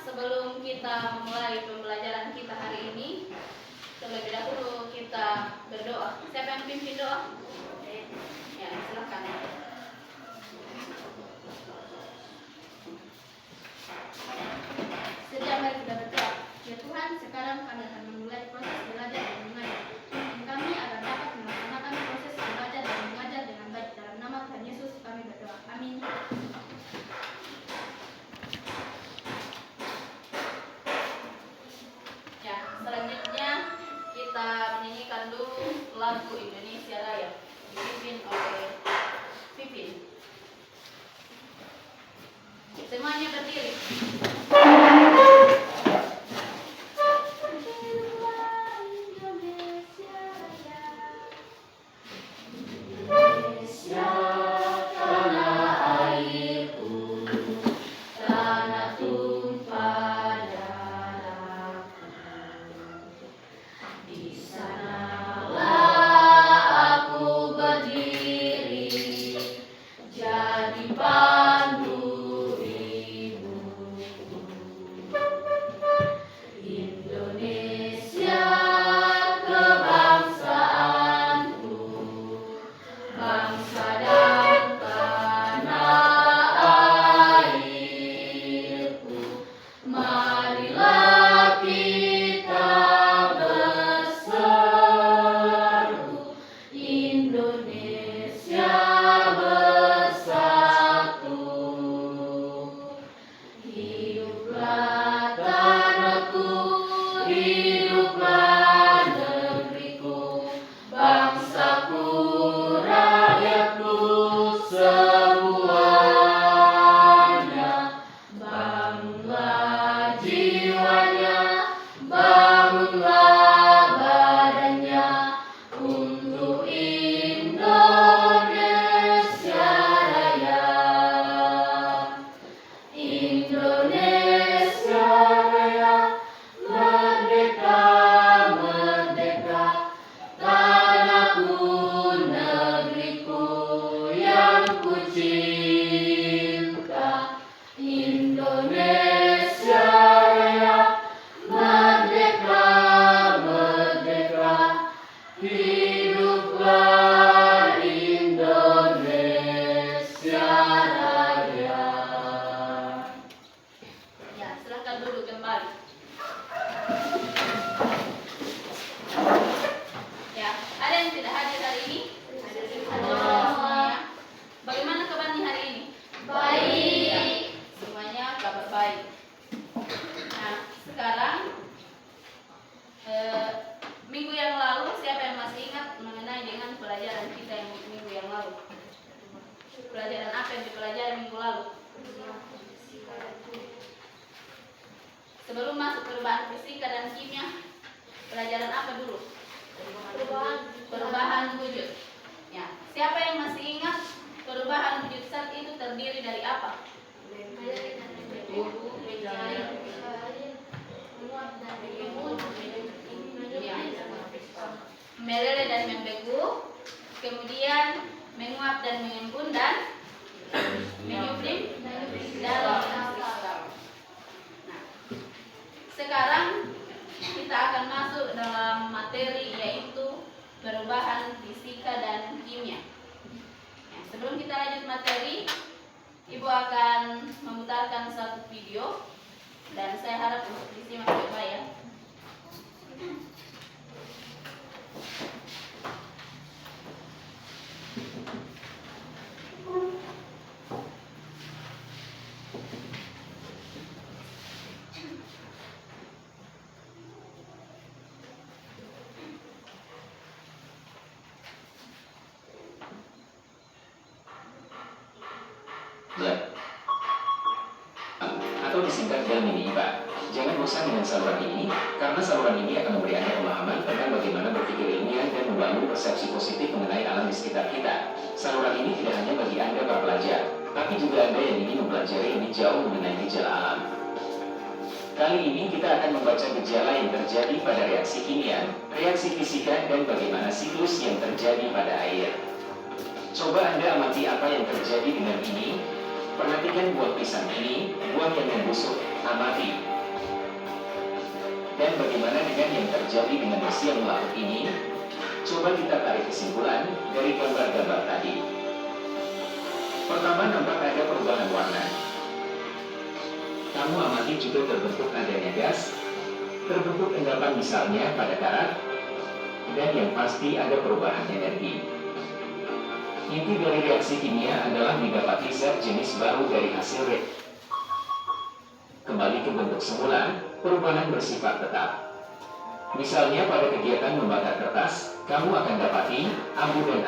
sebelum kita memulai pembelajaran kita hari ini, terlebih dahulu kita berdoa. Siapa yang pimpin doa? Ya, silakan. Setiap hari kita berdoa. Ya Tuhan, sekarang kami akan memulai proses belajar dan mengajar. Pimpin kami agar dapat melaksanakan proses belajar dan mengajar dengan baik. Dalam nama Tuhan Yesus kami berdoa. Amin. Ya, selanjutnya kita menyanyikan dulu lagu Indonesia Raya dipimpin oleh Pipin. Semuanya berdiri. Pelajaran apa yang dipelajari minggu lalu? Sebelum masuk perubahan fisika dan kimia, pelajaran apa dulu? Perubahan wujud. Ya, siapa yang masih ingat perubahan wujud zat itu terdiri dari apa? Meleleh dan membeku, kemudian menguap dan mengembun dan menyublim dalam kristal. Nah, sekarang kita akan masuk dalam materi yaitu perubahan fisika dan kimia. Nah, sebelum kita lanjut materi, Ibu akan memutarkan satu video dan saya harap untuk disimak baik-baik ya. Atau disingkat GAM ini, Pak. Jangan bosan dengan saluran ini, karena saluran ini akan memberi Anda pemahaman tentang bagaimana berpikir ilmiah dan membangun persepsi positif mengenai alam di sekitar kita. Saluran ini tidak hanya bagi Anda para pelajar, tapi juga Anda yang ingin mempelajari lebih jauh mengenai gejala alam. Kali ini kita akan membaca gejala yang terjadi pada reaksi kimia, reaksi fisika, dan bagaimana siklus yang terjadi pada air. Coba Anda amati apa yang terjadi dengan ini. Perhatikan buah pisang ini, buah yang membusuk. Amati, Dan bagaimana dengan yang terjadi dengan besi yang melaut ini? Coba kita tarik kesimpulan dari gambar-gambar tadi. Pertama, nampak ada perubahan warna. Kamu amati juga terbentuk adanya gas, terbentuk endapan misalnya pada karat, dan yang pasti ada perubahan energi. Inti dari reaksi kimia adalah didapati zat jenis baru dari hasil reaksi. Kembali ke bentuk semula, perubahan bersifat tetap. Misalnya pada kegiatan membakar kertas, kamu akan dapati abu dan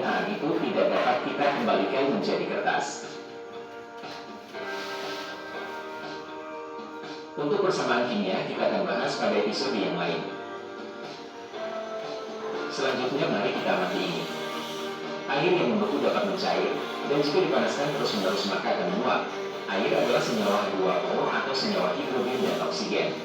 arang itu tidak dapat kita kembalikan menjadi kertas. Untuk persamaan kimia kita akan bahas pada episode yang lain. Selanjutnya mari kita amati ini. Air yang membeku dapat mencair, dan jika dipanaskan terus-menerus maka akan menguap. Air adalah senyawa H2O atau senyawa hidrogen dan oksigen.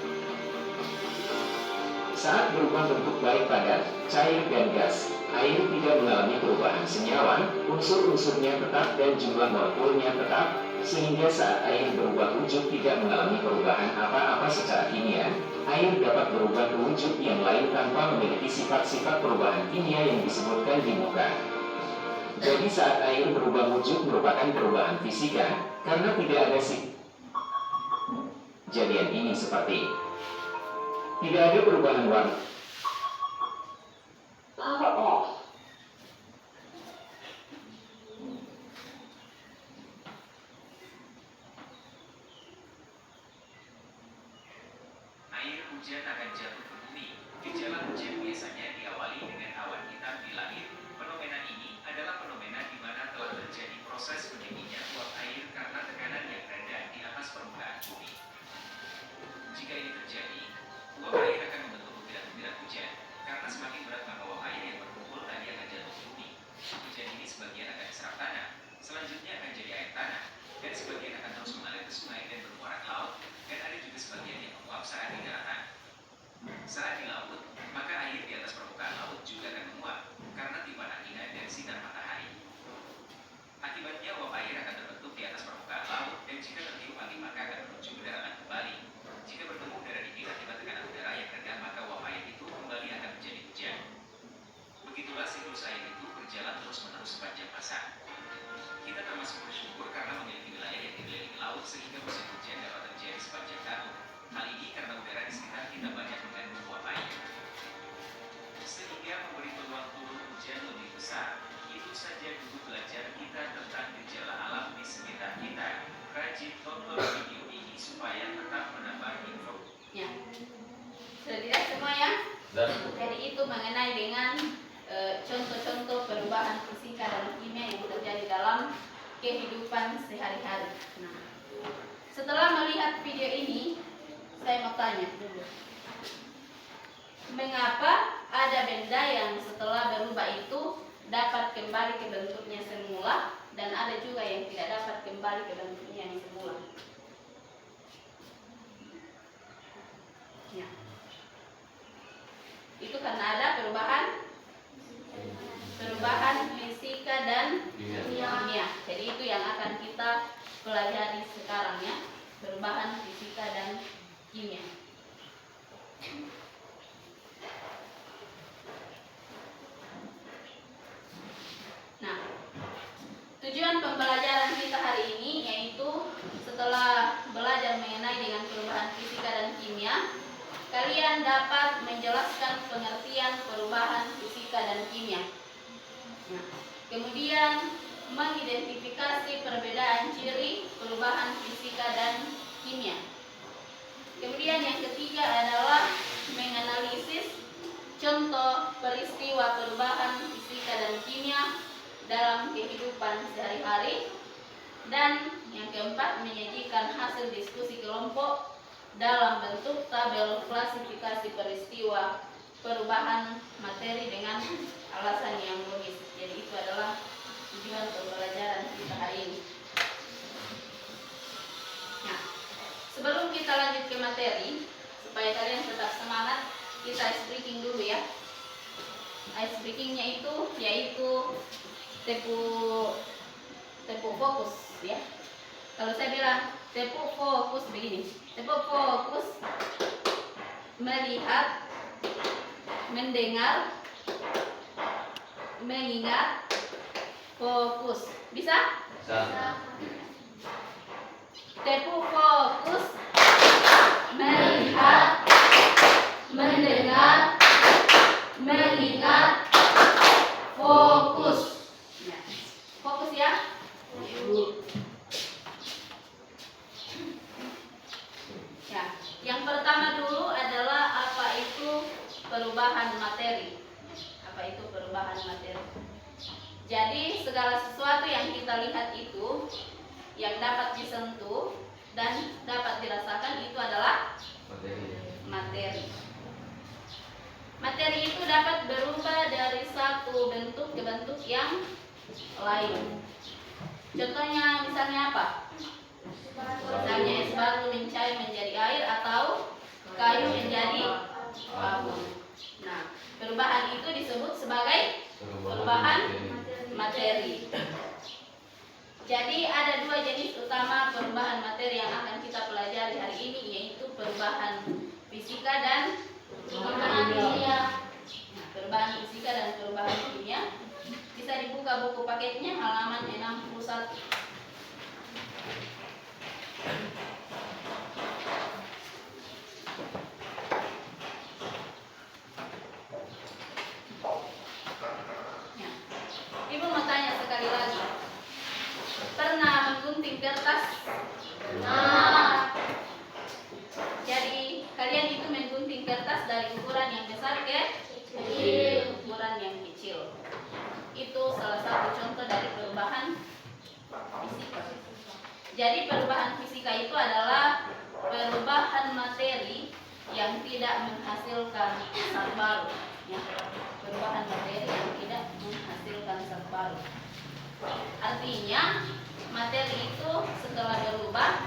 Saat berubah bentuk baik padat, cair dan gas, air tidak mengalami perubahan senyawa, unsur-unsurnya tetap dan jumlah molekulnya tetap, sehingga saat air berubah wujud tidak mengalami perubahan apa-apa secara kimia. Air dapat berubah ke wujud yang lain tanpa memiliki sifat-sifat perubahan kimia yang disebutkan di muka. Jadi saat air berubah wujud merupakan perubahan fisika, karena tidak ada kejadian ini seperti tidak ada perubahan warna. Power off. Air hujan akan jatuh ke bumi. Gejala hujan biasanya diawali dengan awan hitam di langit. Fenomena ini adalah fenomena di mana telah terjadi proses pendinginnya uap air karena tekanan yang rendah di atas permukaan bumi. Jika ini terjadi, uap air akan membentuk butiran-butiran hujan. Karena semakin berat maka uap air yang berkumpul tadi akan jatuh ke bumi. Hujan ini sebagian akan diserap tanah, selanjutnya akan jadi air tanah, dan sebagian akan terus mengalir ke sungai dan bermuara ke laut, dan ada juga sebagian yang menguap saat di daratan. Saat di laut, maka air di atas permukaan laut juga akan menguap, karena tiupan angin dan sinar matahari. Akibatnya uap air akan terbentuk di atas permukaan laut, dan jika tertiup angin maka akan menuju ke daratan kembali. Jika bertemu udara dingin akibat tekanan udara yang rendah maka uap air itu kembali akan menjadi hujan. Begitulah siklus air itu berjalan terus-menerus sepanjang masa. Kita termasuk bersyukur karena memiliki wilayah yang dikelilingi laut sehingga musim hujan dapat terjadi sepanjang tahun. Hal ini karena udara di sekitar kita banyak mengandung uap air, sehingga memberi peluang turun hujan lebih besar. Itu saja dulu belajar kita tentang gejala alam di sekitar kita. Rajin tonton video ini supaya tetap menambah info. Ya, sudah tidak semua ya? Jadi itu mengenai dengan contoh-contoh perubahan fisika dan kimia yang terjadi dalam kehidupan sehari-hari. Nah, setelah melihat video ini, saya mau tanya dulu. Mengapa ada benda yang setelah berubah itu dapat kembali ke bentuknya semula, dan ada juga yang tidak dapat kembali ke bentuknya yang semula? Ya. Itu karena ada perubahan fisika dan kimia. Jadi itu yang akan kita pelajari sekarang ya, perubahan fisika dan kimia. Nah, tujuan pembelajaran kita hari ini yaitu setelah belajar mengenai dengan perubahan fisika dan kimia, kalian dapat menjelaskan pengertian perubahan fisika dan kimia. Nah, kemudian mengidentifikasi perbedaan ciri perubahan fisika dan kimia. Kemudian yang ketiga adalah menganalisis contoh peristiwa perubahan fisika dan kimia dalam kehidupan sehari-hari. Dan yang keempat, menyajikan hasil diskusi kelompok dalam bentuk tabel klasifikasi peristiwa perubahan materi dengan alasan yang logis. Jadi itu adalah tujuan pembelajaran kita hari ini. Nah, sebelum kita lanjut ke materi, supaya kalian tetap semangat, kita ice breaking dulu ya. Ice breakingnya itu yaitu tepuk fokus ya. Kalau saya bilang tepuk fokus begini, tepuk fokus. melihat, mendengar, mengingat, fokus. Bisa? Tepu fokus, melihat, mendengar, mengingat, fokus. Ya. Fokus ya. Ya, yang pertama dulu adalah apa itu perubahan materi. Apa itu perubahan materi? Jadi segala sesuatu yang kita lihat itu yang dapat disentuh dan dapat dirasakan itu adalah materi. Materi itu dapat berubah dari satu bentuk ke bentuk yang lain. Contohnya misalnya apa? Misalnya es batu mencair menjadi air atau kayu menjadi sabun. Nah, perubahan itu disebut sebagai perubahan materi. Jadi ada dua jenis utama perubahan materi yang akan kita pelajari hari ini, yaitu perubahan fisika dan perubahan kimia. Nah, perubahan fisika dan perubahan kimia bisa dibuka buku paketnya halaman 61. Ya. Ibu mau tanya sekali lagi. Pernah menggunting kertas? Pernah. Jadi kalian itu menggunting kertas dari ukuran yang besar ke ukuran yang kecil. Itu salah satu contoh dari perubahan fisika. Jadi perubahan fisika itu adalah perubahan materi yang tidak menghasilkan zat baru. Ya. Perubahan materi yang tidak menghasilkan zat baru. Artinya materi itu setelah berubah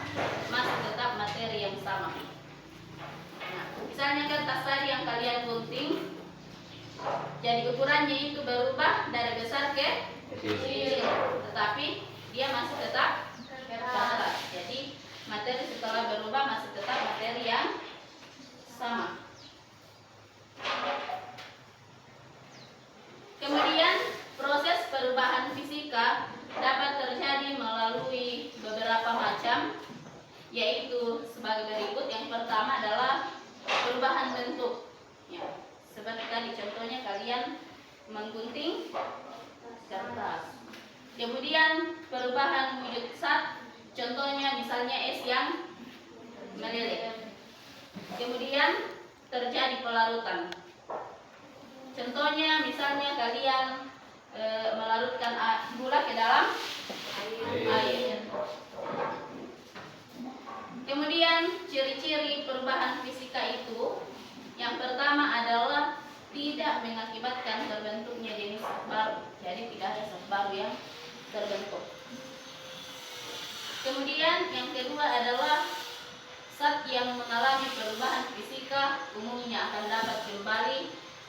masih tetap materi yang sama. Nah, misalnya kertas tadi yang kalian gunting, jadi ukurannya itu berubah dari besar ke kecil, tetapi dia masih tetap kertas. Jadi materi setelah berubah masih tetap materi yang sama. Kemudian proses perubahan fisika dapat terjadi melalui beberapa macam, yaitu sebagai berikut. Yang pertama adalah perubahan bentuk. Ya, seperti tadi contohnya kalian menggunting kertas. Kemudian perubahan wujud zat, contohnya misalnya es yang meleleh. Kemudian terjadi pelarutan. Contohnya misalnya kalian melarutkan gula ke dalam air. Kemudian ciri-ciri perubahan fisika itu, yang pertama adalah tidak mengakibatkan terbentuknya jenis zat baru. Jadi tidak ada zat baru yang terbentuk. Kemudian yang kedua adalah zat yang mengalami perubahan fisika umumnya akan dapat kembali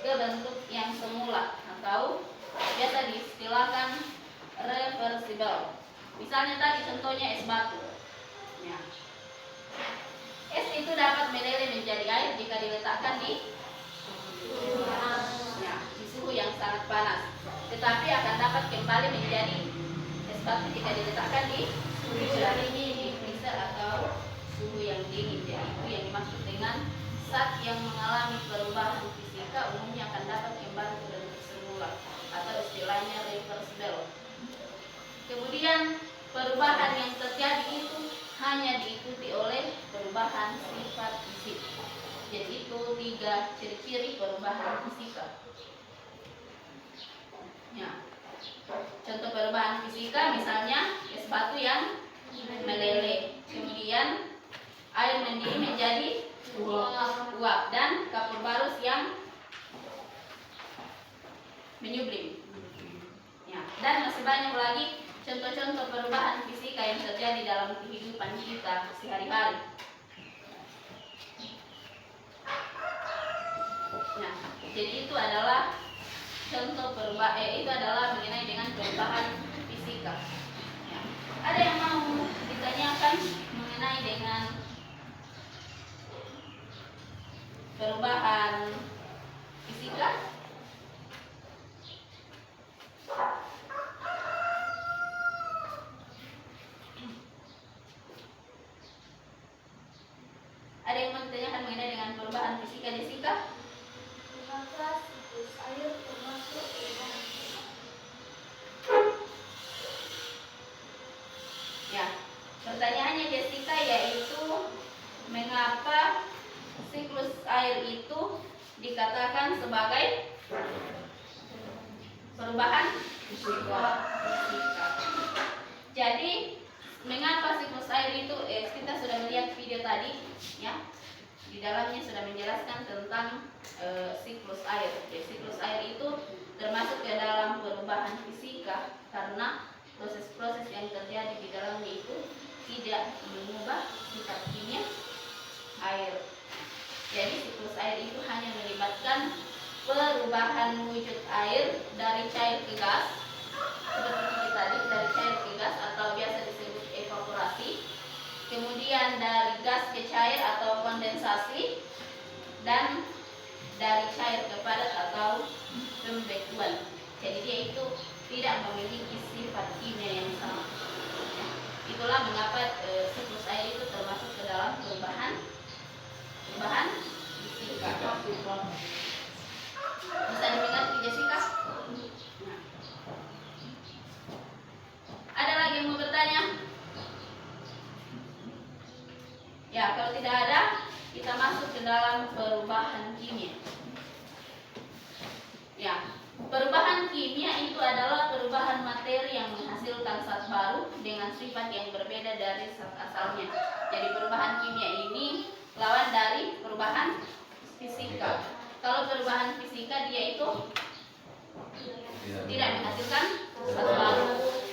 ke bentuk yang semula atau biasa diistilahkan reversible. Misalnya tadi contohnya es batu. Ya. Es itu dapat meleleh menjadi air jika diletakkan di suhu yang sangat panas. Tetapi akan dapat kembali menjadi es batu jika diletakkan di suhu yang dingin, di freezer atau suhu yang dingin. Jadi itu yang dimaksud dengan zat yang mengalami perubahan fisika umumnya akan dapat kembali ke bentuk semula atau istilahnya reversible. Kemudian perubahan yang terjadi itu hanya diikuti oleh perubahan sifat fisik. Jadi itu 3 ciri-ciri perubahan fisika. Ya. Contoh perubahan fisika misalnya es batu yang meleleh, kemudian air mendidih menjadi uap, dan kapur barus yang menyublim. Ya, dan masih banyak lagi contoh-contoh perubahan fisika yang terjadi dalam kehidupan kita sehari-hari. Nah, jadi itu adalah contoh itu adalah mengenai dengan perubahan fisika. Ya. Ada yang mau ditanyakan mengenai dengan perubahan fisika. Ada yang mau ditanyakan mengenai dengan perubahan fisika, Jessica? Mengapa siklus air termasuk perubahan fisika? Ya, pertanyaannya Jessica yaitu mengapa siklus air itu dikatakan sebagai perubahan fisika. Jadi mengapa siklus air itu kita sudah melihat video tadi ya. Di dalamnya sudah menjelaskan tentang siklus air. Jadi, siklus air itu termasuk ke dalam perubahan fisika karena proses-proses yang terjadi di dalamnya itu tidak mengubah sifat kimia air. Jadi siklus air itu hanya melibatkan perubahan wujud air dari cair ke gas, seperti tadi dari cair ke gas atau biasa disebut evaporasi, kemudian dari gas ke cair atau kondensasi, dan dari cair ke padat atau pembekuan. Jadi dia itu tidak memiliki sifat kimia yang sama. Itulah mengapa siklus air itu termasuk ke dalam perubahan fisika. Bisa dimengerti Jessica? Nah. Ada lagi yang mau bertanya? Ya, kalau tidak ada, kita masuk ke dalam perubahan kimia. Ya, perubahan kimia itu adalah perubahan materi yang menghasilkan zat baru dengan sifat yang berbeda dari zat asalnya. Jadi perubahan kimia ini lawan dari perubahan fisika. Kalau perubahan fisika dia itu tidak menghasilkan zat baru.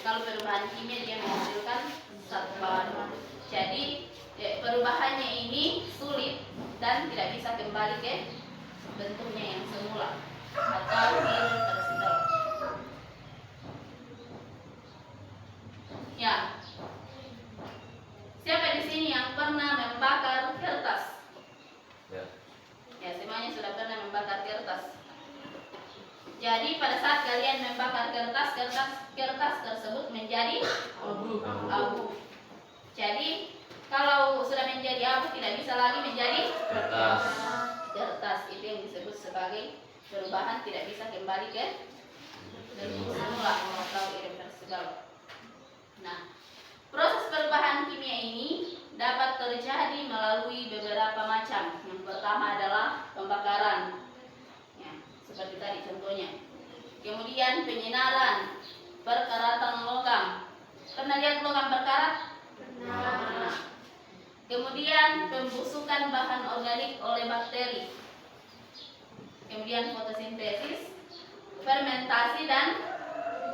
Kalau perubahan kimia dia menghasilkan zat baru. Jadi perubahannya ini sulit dan tidak bisa kembali ke bentuknya yang semula atau irreversible. Ya. Siapa di sini yang pernah membakar kertas? Ya, semuanya sudah pernah membakar kertas. Jadi pada saat kalian membakar kertas tersebut menjadi abu. Jadi kalau sudah menjadi abu tidak bisa lagi menjadi kertas. Itu yang disebut sebagai perubahan tidak bisa kembali ke bentuk semula atau irreversible. Nah, proses perubahan kimia ini dapat terjadi melalui beberapa macam. Yang pertama adalah pembakaran, ya, seperti tadi contohnya. Kemudian penyinaran, perkaratan logam. Pernah lihat logam berkarat? Pernah. Kemudian pembusukan bahan organik oleh bakteri. Kemudian fotosintesis, fermentasi, dan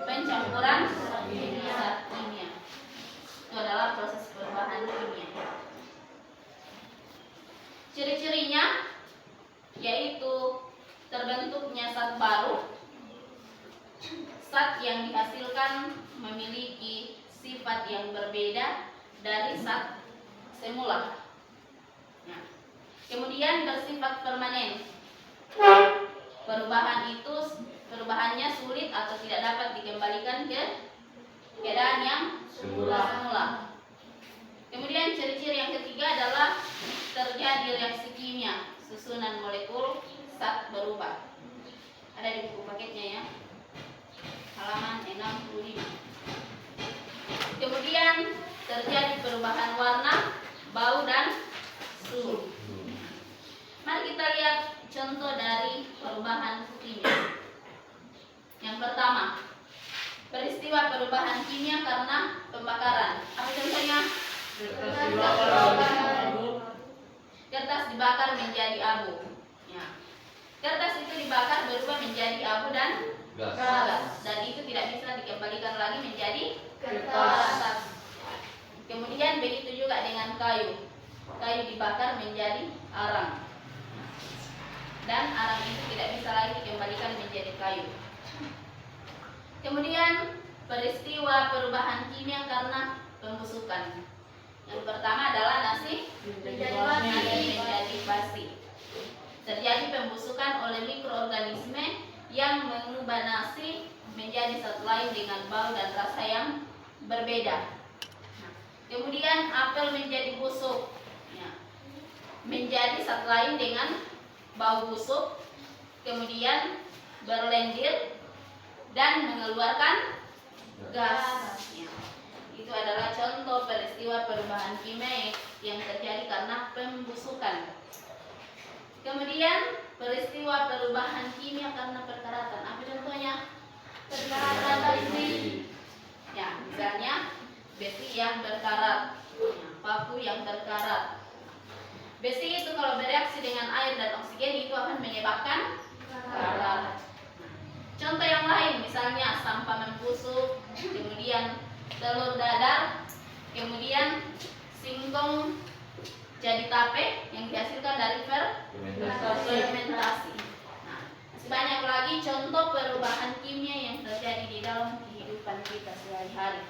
pencampuran zat kimia. Itu adalah proses perubahan kimia. Ciri-cirinya yaitu terbentuknya zat baru. Zat yang dihasilkan memiliki sifat yang berbeda dari zat semula. Nah, kemudian bersifat permanen. Perubahannya sulit atau tidak dapat dikembalikan ke keadaan yang semula. Kemudian ciri-ciri yang ketiga adalah terjadi reaksi kimia, susunan molekul zat berubah. Ada di buku paketnya ya, halaman 65. Kemudian terjadi perubahan warna, bau, dan suhu. Mari kita lihat contoh dari perubahan kimia. Yang pertama, peristiwa perubahan kimia karena pembakaran. Apa contohnya? Kertas dibakar menjadi abu. Ya. Kertas itu dibakar berubah menjadi abu dan gas. Dan itu tidak bisa dikembalikan lagi menjadi kertas. Kemudian begitu juga dengan kayu. Kayu dibakar menjadi arang. Dan arang itu tidak bisa lagi dikembalikan menjadi kayu. Kemudian peristiwa perubahan kimia karena pembusukan. Yang pertama adalah nasi menjadi basi. terjadi pembusukan oleh mikroorganisme yang mengubah nasi menjadi satu lain dengan bau dan rasa yang berbeda. Kemudian apel menjadi busuk, ya, menjadi satu lain dengan bau busuk, kemudian berlendir dan mengeluarkan gas. Ya. Itu adalah contoh peristiwa perubahan kimia yang terjadi karena pembusukan. Kemudian peristiwa perubahan kimia karena perkaratan. Apa contohnya? Perkaratan besi. Ya, misalnya besi yang berkarat, ya, paku yang berkarat. Besi itu kalau bereaksi dengan air dan oksigen itu akan menyebabkan karat. Contoh yang lain misalnya sampah membusuk, kemudian telur dadar, kemudian singkong jadi tape yang dihasilkan dari fermentasi. Nah, masih banyak lagi contoh perubahan kimia yang terjadi di dalam kehidupan kita sehari-hari.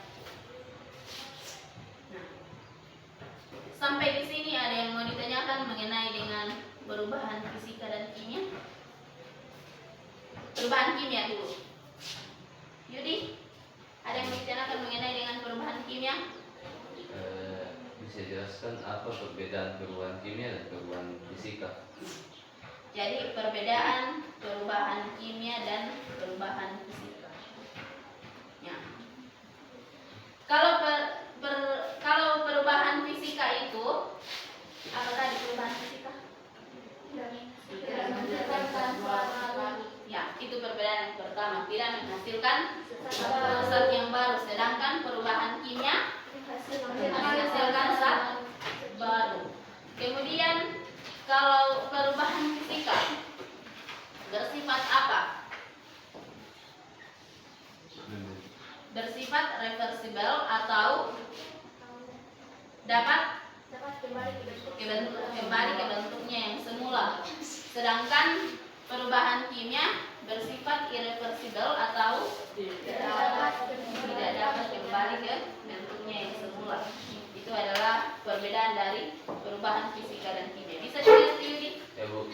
Nah, sampai di sini ada yang mau ditanyakan mengenai dengan perubahan fisika dan kimia? Perubahan kimia dulu. Yudi, ada yang mau ditanyakan mengenai dengan perubahan kimia? Bisa jelaskan apa perbedaan perubahan kimia dan perubahan fisika? Jadi perbedaan perubahan kimia dan perubahan fisika. Ya. Kalau perubahan fisika itu apa tadi perubahan fisika? Ya, itu perbedaan yang pertama, tidak menghasilkan zat yang baru, sedangkan perubahan kimia menghasilkan zat baru. Kemudian kalau perubahan fisika bersifat apa? Bersifat reversibel atau dapat kembali ke bentuknya yang semula. Sedangkan perubahan kimia bersifat irreversibel atau tidak dapat kembali ke bentuknya yang semula. Itu adalah perbedaan dari perubahan fisika dan kimia. Bisa dimengerti, Yudi? Ya, Bu.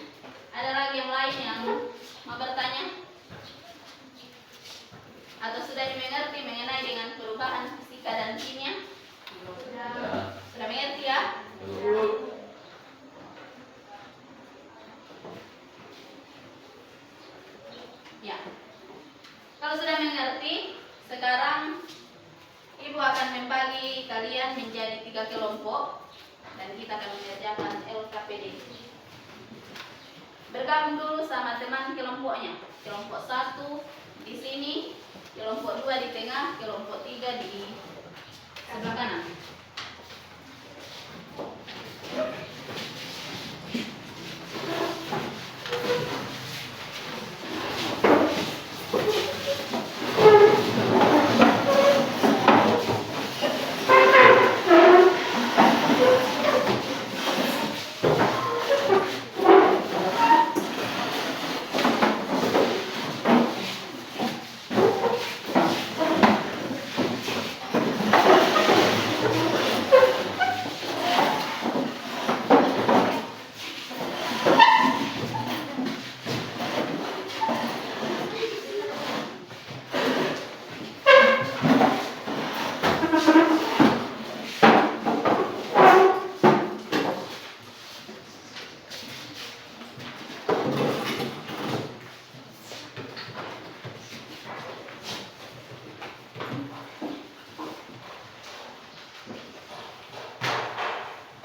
Ada lagi yang lain yang mau bertanya? Atau sudah dimengerti mengenai dengan perubahan fisika dan kimia? Sudah mengerti ya? Ya. Kalau sudah mengerti, sekarang Ibu akan membagi kalian menjadi 3 kelompok dan kita akan mengerjakan LKPD. Bergabung dulu sama teman kelompoknya. Kelompok 1 di sini, kelompok 2 di tengah, kelompok 3 di sebelah kanan.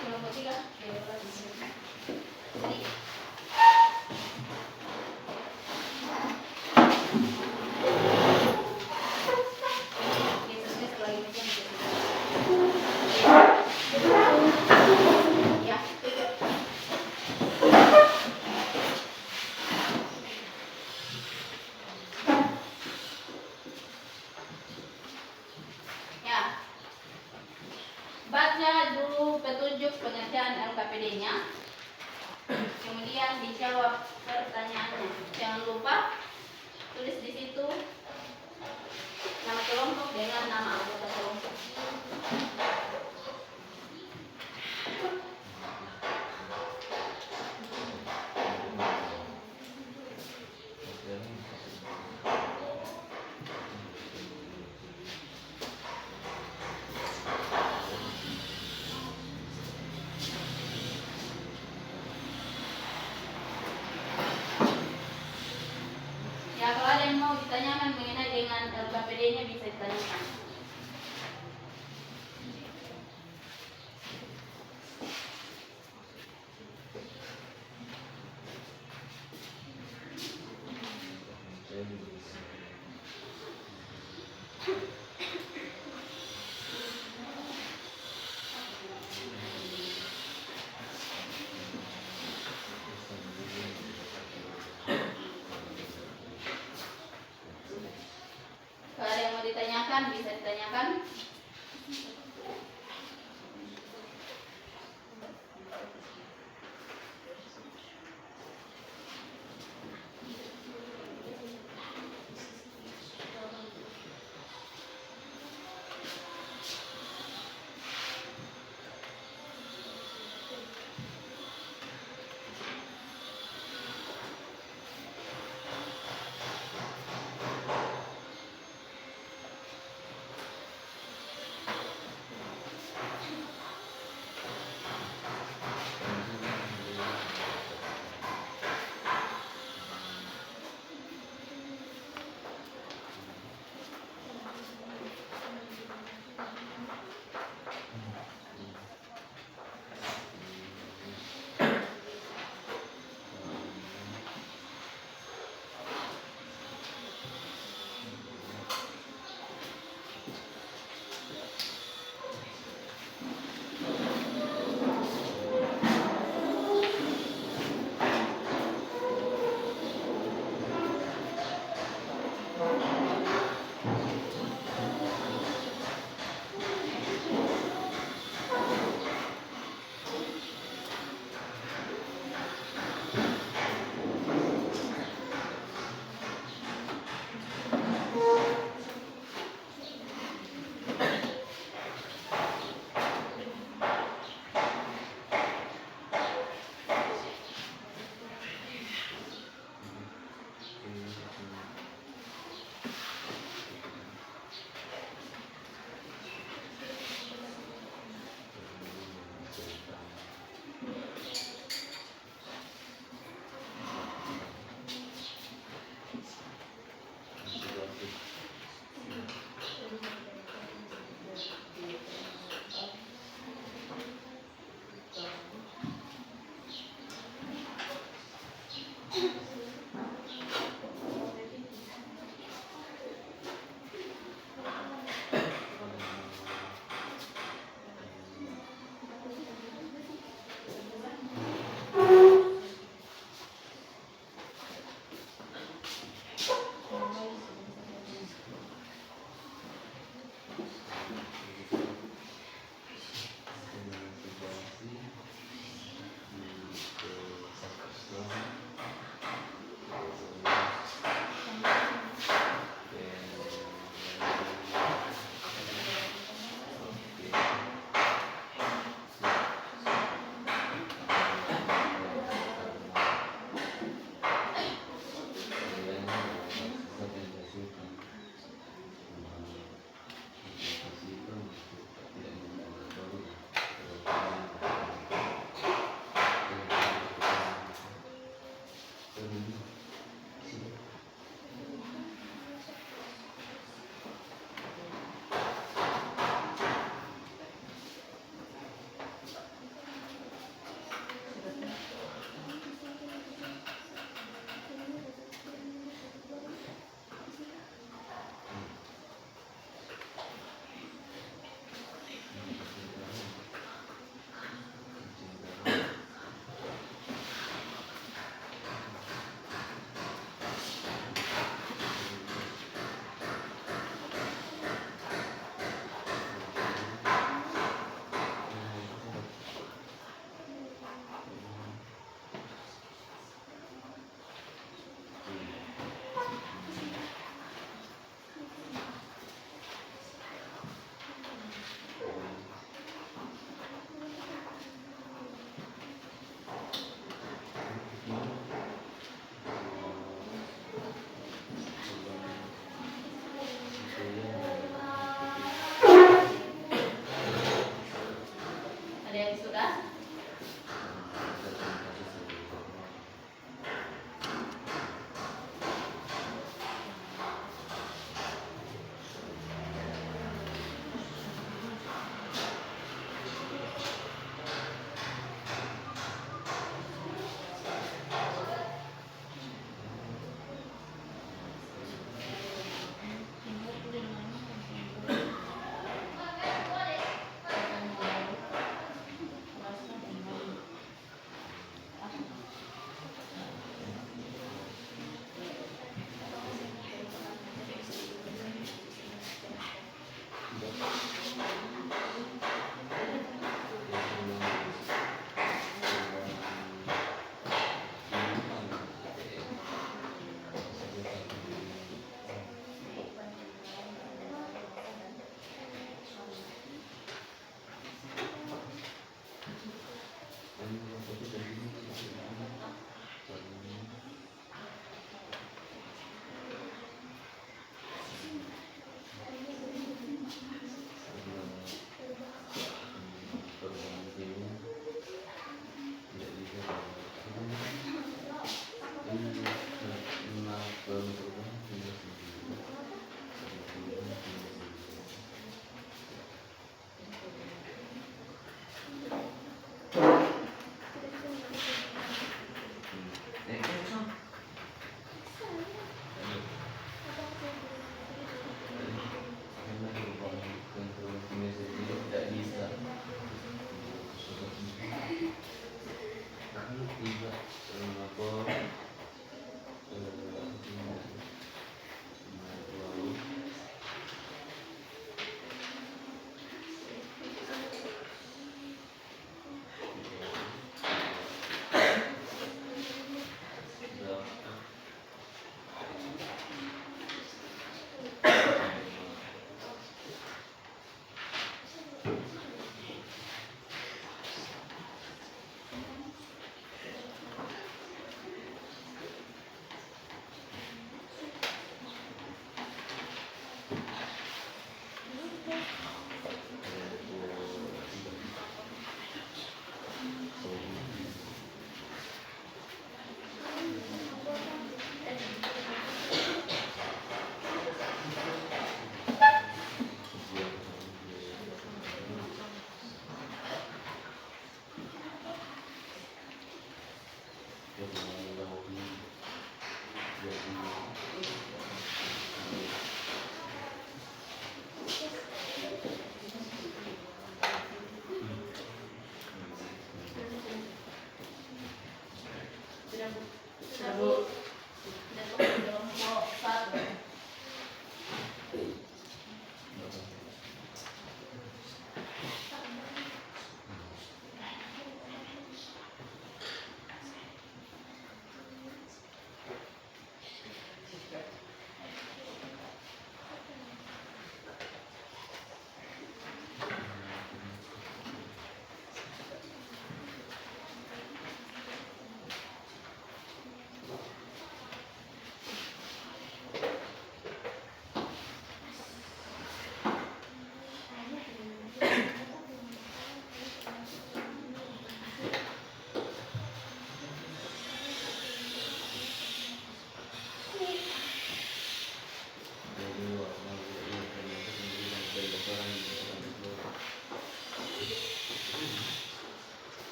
Kelompok 3 baca dulu petunjuk pengerjaan LKPD-nya, kemudian dijawab pertanyaannya. Jangan lupa tulis di situ nama kelompok dengan nama anggota kelompok.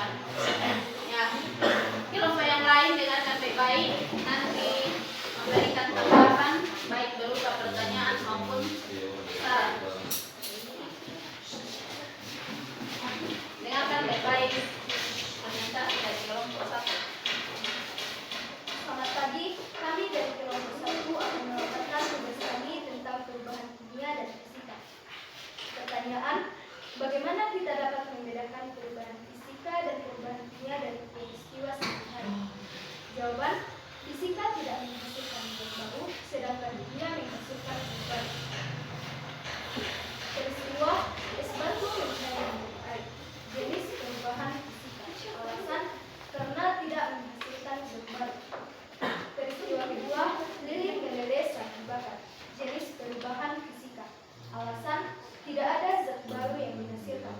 jawaban. Ya, kelompok yang lain dengarkan baik-baik, nanti memberikan tanggapan baik berupa pertanyaan maupun saran. Dengarkan baik-baik presentasi dari kelompok 1. Selamat pagi, kami dari kelompok 1 akan melaporkan tugas kami tentang perubahan kimia dan fisika. Pertanyaan, bagaimana kita dapat membedakan perubahan fisika dan perubahan kimia dari peristiwa sehari-hari? Jawaban, fisika tidak menghasilkan zat baru, sedangkan kimia menghasilkan zat baru. Peristiwa es batu mencair menjadi air. Jenis perubahan fisika. Alasan, karena tidak menghasilkan zat baru. Peristiwa kedua, lilin meleleh saat dibakar. Jenis perubahan fisika. Alasan, tidak ada zat baru yang dihasilkan.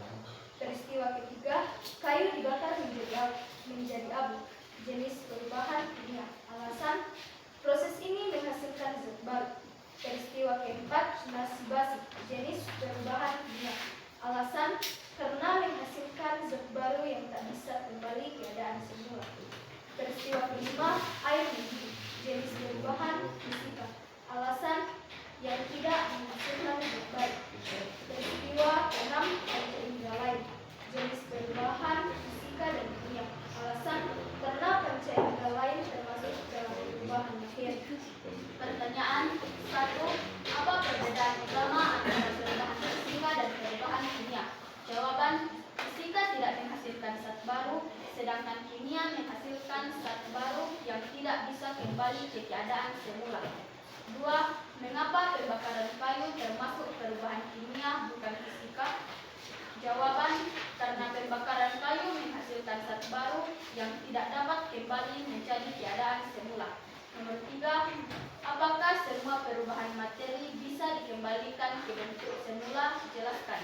Peristiwa ketiga, kayu dibakar menjadi abu. Jenis perubahan kimia. Alasan, proses ini menghasilkan zat baru. Peristiwa keempat, nasi basi. Jenis perubahan kimia. Alasan, karena menghasilkan zat baru yang tak bisa kembali keadaan semula. Peristiwa kelima, air mendidih. Jenis perubahan fisika. Alasan, yang tidak menghasilkan zat baru. Peristiwa keenam, panca indera lain. Jenis perubahan fisika dan kimia. Alasan, karena panca indera lain termasuk dalam perubahan materi. Pertanyaan 1. Apa perbedaan utama antara perubahan fisika dan perubahan kimia? Jawaban, fisika tidak menghasilkan zat baru, sedangkan kimia menghasilkan zat baru yang tidak bisa kembali ke keadaan semula. 2. Mengapa pembakaran kayu termasuk perubahan kimia bukan fisika? Jawaban, karena pembakaran kayu menghasilkan zat baru yang tidak dapat kembali menjadi keadaan semula. Nomor 3. Apakah semua perubahan materi bisa dikembalikan ke bentuk semula? Jelaskan.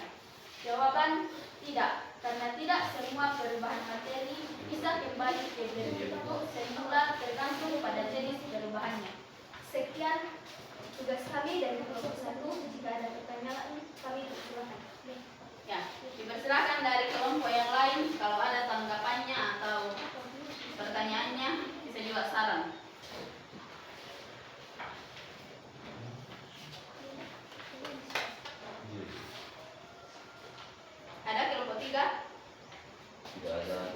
Jawaban, tidak, karena tidak semua perubahan materi bisa kembali ke bentuk semula tergantung pada jenis perubahannya. Sekian tugas kami dari kelompok 1. Jika ada pertanyaan, kami persilakan. Ya, dipersilakan dari kelompok yang lain kalau ada tanggapannya atau pertanyaannya, bisa juga saran. Ada kelompok 3? Tidak ada.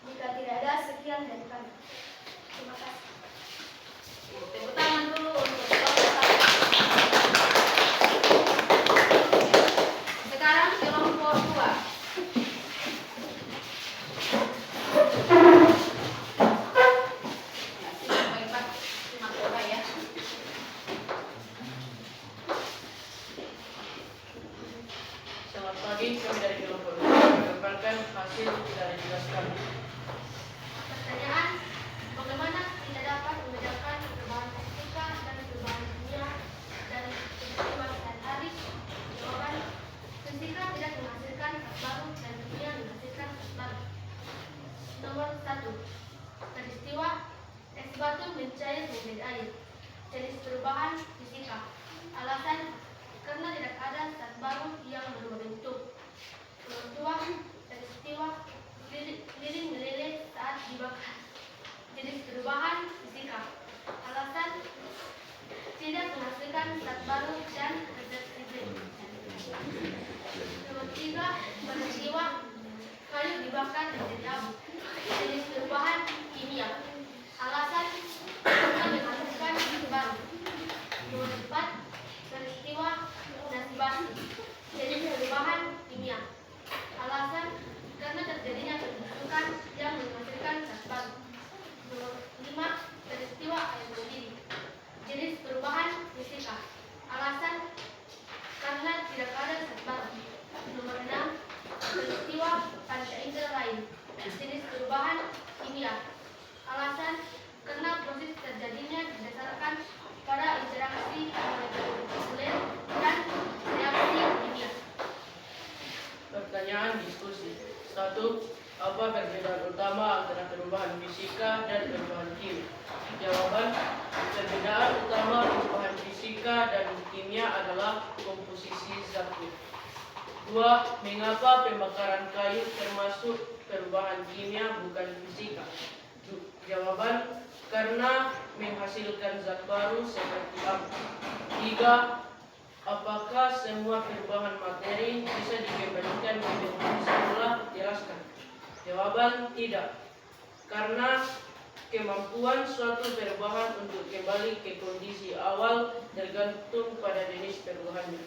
Jika tidak ada, sekian dari kami. Terima kasih. Tepuk tangan dulu untuk kelompok 1. Sekarang kelompok 2. Ya, simak baik-baik, simak baik ya. Selamat pagi, kami dari kelompok 2 menyampaikan hasil dari tugas kami. Pertanyaan, bagaimana kita dapat membedakan perubahan fisika dan perubahan kimia dari peristiwa sehari-hari? Jawaban, fisika tidak menghasilkan zat baru dan kimia menghasilkan zat baru. Nomor 1. Peristiwa es batu mencair menjadi air. Jenis perubahan fisika. Alasan, karena tidak ada zat baru yang berubah bentuk. Nomor 2. Peristiwa lilin meleleh saat dibakar. Jenis perubahan fisika. Alasan, tidak menghasilkan zat baru dan reversibel. Nomor 3. Peristiwa kayu dibakar menjadi abu. Jenis perubahan kimia. Alasan, karena menghasilkan zat baru. Nomor 4. Peristiwa nasi basi. Jenis perubahan kimia. Alasan, karena terjadinya pembentukan yang menghasilkan zat baru. Nomor 5. Peristiwa air mendidih. Jenis perubahan fisika. Alasan, karena tidak ada zat baru. Nomor 6. Peristiwa panca indera lain. Jenis perubahan kimia. Alasan, karena proses terjadinya didasarkan pada interaksi molekuler dan reaksi kimia. Pertanyaan diskusi. 1. Apa perbedaan utama antara perubahan fisika dan perubahan kimia? Jawaban, perbedaan utama perubahan fisika dan kimia adalah komposisi zatnya. 2. Mengapa pembakaran kayu termasuk perubahan kimia bukan fisika? Jawaban, karena menghasilkan zat baru seperti api. 3. Apakah semua perubahan materi bisa dikembalikan ke bentuk semula? Jelaskan. Jawaban, tidak. Karena kemampuan suatu perubahan untuk kembali ke kondisi awal tergantung pada jenis perubahannya.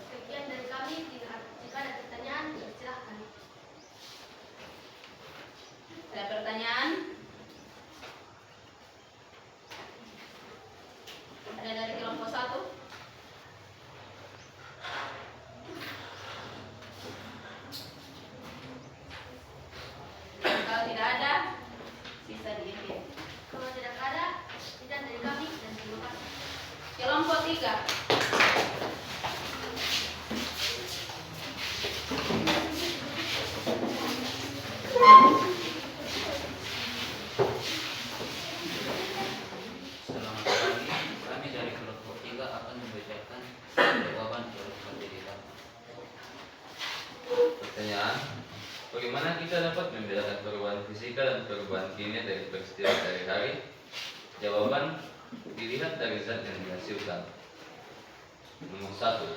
Sekian dari kami. Jika ada pertanyaan, silahkan. Ada pertanyaan? Ada dari kelompok 1? Kalau tidak ada, sisa diikuti. Kalau tidak ada, sekian dari kami dan terima kasih. Kelompok 3. Selamat pagi, kami dari kelompok 3 akan membacakan jawaban huruf materi pertama. Pertanyaan, bagaimana kita dapat membedakan perubahan fisika dan perubahan kimia dari peristiwa sehari-hari? Jawaban, dilihat dari zat yang dihasilkan. Nomor 1,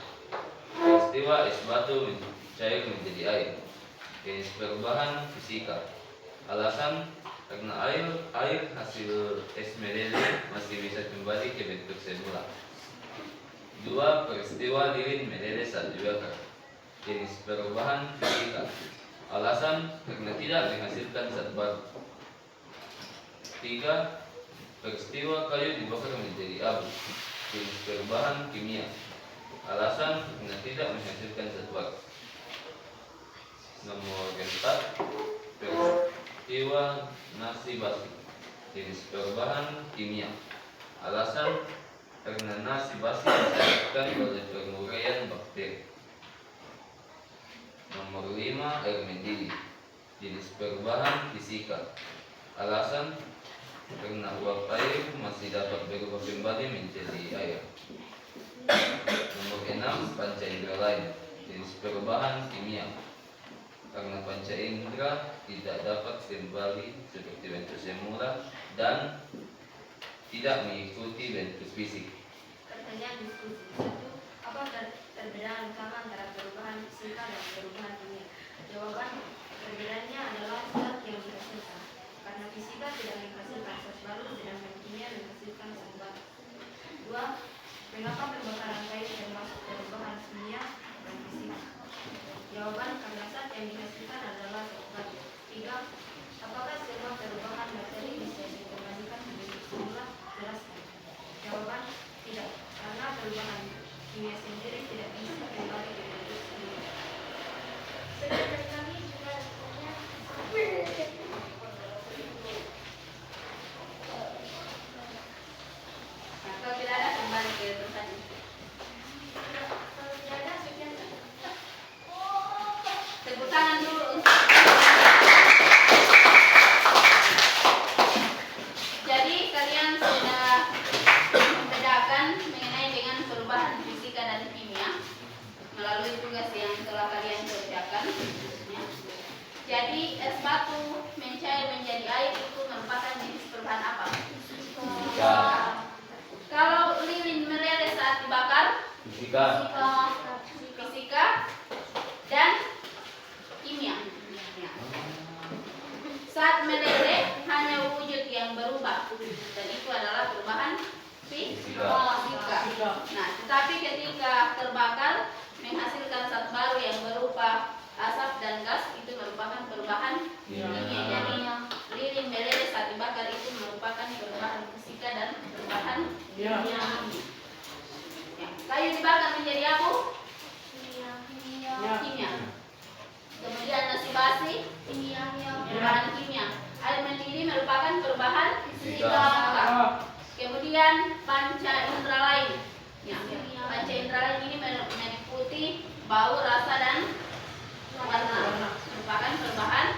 peristiwa es batu cair menjadi air. Jenis perubahan fisika. Alasan, karena air hasil es meleleh masih bisa kembali ke bentuk semula. 2. Peristiwa lilin meleleh saat dibakar. Jenis perubahan fisika. Alasan, karena tidak menghasilkan zat baru. 3. Peristiwa kayu dibakar menjadi abu. Jenis perubahan kimia. Alasan, karena tidak menghasilkan zat baru. Nomor 4, peristiwa nasi basi. Jenis perubahan kimia. Alasan, karena nasi basi disebabkan oleh penguraian bakteri. Nomor 5, air mendidih. Jenis perubahan fisika. Alasan, karena uap air masih dapat berubah kembali menjadi air. Nomor 6, panca indera lain. Jenis perubahan kimia. Karena panca indera tidak dapat kembali seperti bentuk semula dan tidak mengikuti bentuk fisik. Pertanyaan diskusi. 1. Apa perbedaan utama antara perubahan fisika dan perubahan kimia? Jawaban, perbedaannya adalah zat yang dihasilkan. Karena fisika tidak menghasilkan zat baru, sedangkan kimia menghasilkan zat baru. 2. Mengapa pembakaran kayu termasuk perubahan kimia dan fisika? Jawaban, karena zat yang dihasilkan adalah zat baru. 3. Apakah semua perubahan materi bisa dikembalikan ke bentuk semula? Jelaskan. Jawaban, tidak. Karena perubahan kimia sendiri tidak bisa kembali ke bentuk semula. Sekian dari kami. Jika ada pertanyaan, Nah, kalau tidak ada, kembali ke pertanyaan. kalau tidak ada, sekian. Tepuk tangan dulu untuk. Jadi kalian sudah membedakan mengenai dengan perubahan fisika dan kimia melalui tugas yang telah kalian kerjakan. Ya. Jadi es batu mencair menjadi air itu merupakan jenis perubahan apa? Fisika. Kalau lilin meleleh saat dibakar, Fisika. fisika dan kimia. Ya. Saat meleleh hanya wujud yang berubah dan itu adalah perubahan fisika. Nah, tetapi ketika terbakar menghasilkan zat baru yang berupa asap dan gas itu merupakan perubahan kimia. Jadi lilin meleleh saat dibakar itu merupakan perubahan fisika dan perubahan Ya. kimia. Ya. Kayu dibakar menjadi apa? Ya. Kimia. Kemudian nasi basi perubahan kimia. Air mendidih merupakan perubahan fisika. Kemudian panca indera lain. Ya. Panca indera lain ini meliputi bau, rasa dan warna. Merupakan perubahan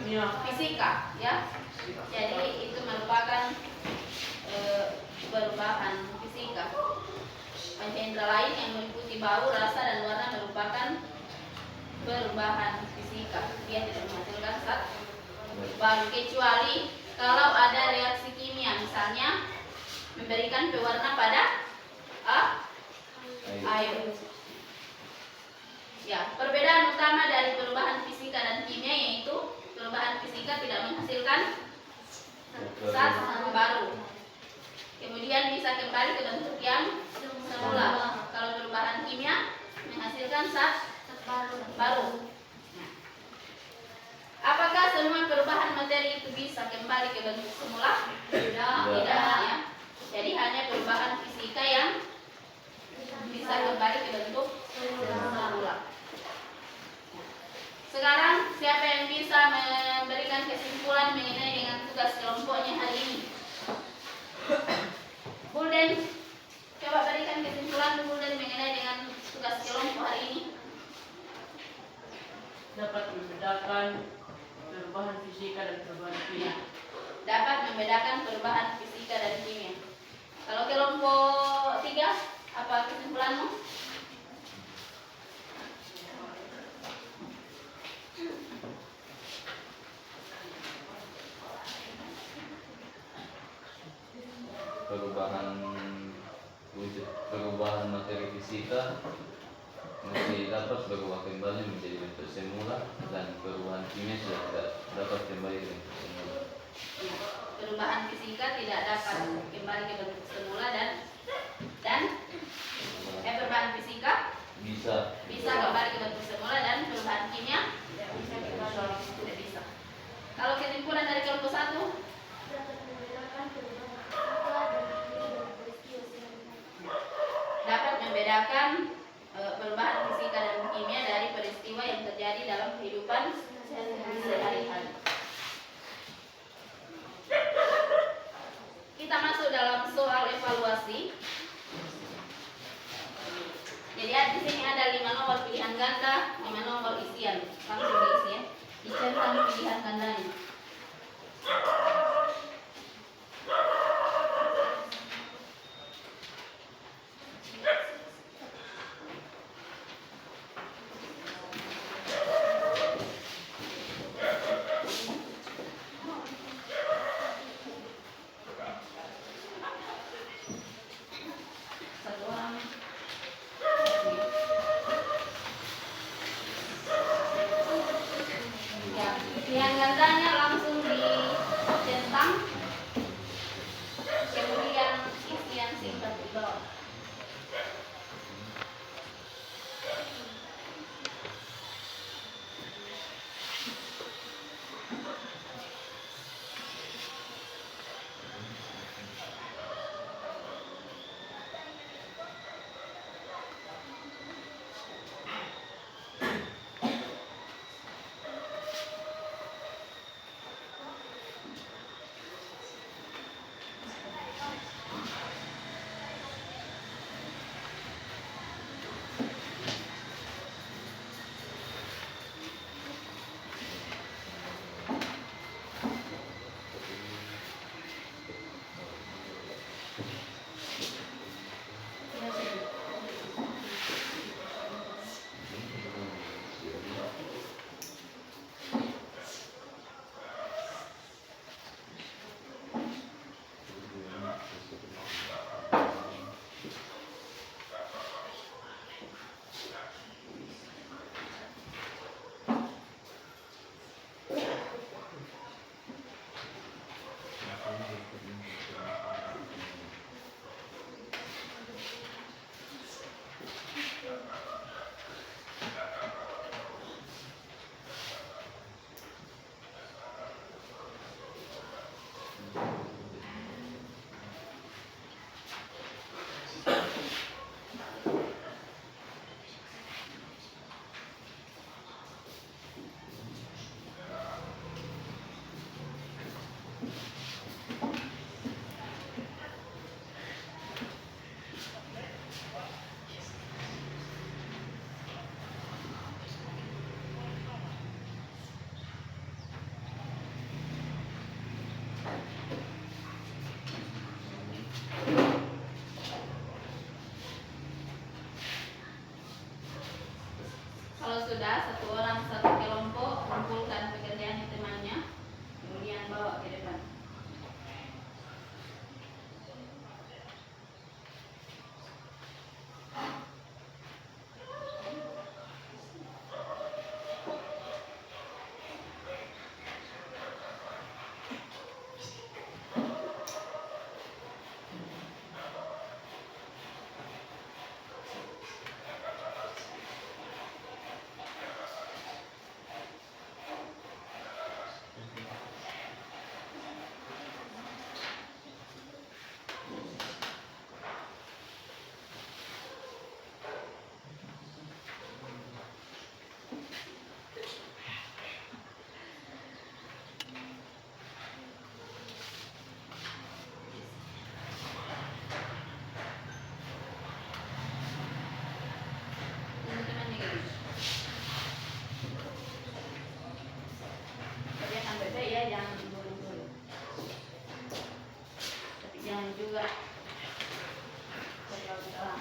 Ya. fisika, ya. Jadi itu merupakan perubahan fisika. Panca indera lain yang meliputi bau, rasa dan warna perubahan fisika. Dia tidak menghasilkan zat baru kecuali kalau ada reaksi kimia, misalnya memberikan pewarna pada air. Ya, perbedaan utama dari perubahan fisika dan kimia yaitu perubahan fisika tidak menghasilkan zat baru. Kemudian bisa kembali ke bentuk yang semula. Kalau perubahan kimia menghasilkan zat baru. Nah, apakah semua perubahan materi itu bisa kembali ke bentuk semula? Tidak ya. Jadi hanya perubahan fisika yang bisa kembali ke bentuk semula. Sekarang siapa yang bisa memberikan kesimpulan mengenai dengan tugas kelompoknya hari ini? Bulden, coba berikan kesimpulan Bulden mengenai dengan tugas kelompok hari ini. Dapat membedakan perubahan fisika dan perubahan kimia. Dapat membedakan perubahan fisika dan kimia. Kalau kelompok 3, apa kesimpulanmu? Perubahan materi fisika masih dapat berubah kembali menjadi bentuk semula, dan perubahan kimia sudah tidak dapat kembali ke bentuk semula. Perubahan fisika tidak dapat kembali ke bentuk semula dan perubahan fisika bisa kembali ke bentuk semula, dan perubahan kimia tidak bisa. Kalau kesimpulan dari kelompok 1, dapat membedakan perubahan fisika dan kimia dari peristiwa yang terjadi dalam kehidupan sehari-hari. Kita masuk dalam soal evaluasi. Jadi di sini ada 5 nomor pilihan ganda, 5 nomor isian. Langsung diisi ya. Dicetak pilihan gandanya. Satu orang. Ya, pilihan gandanya langsung satu orang satu kelompok, kumpulkan pekerjaan di temannya, kemudian bawa ke depan. Teman-temannya gitu. Tapi akan beda ya, jangan buru-buru. Tapi jangan juga terlalu dalam.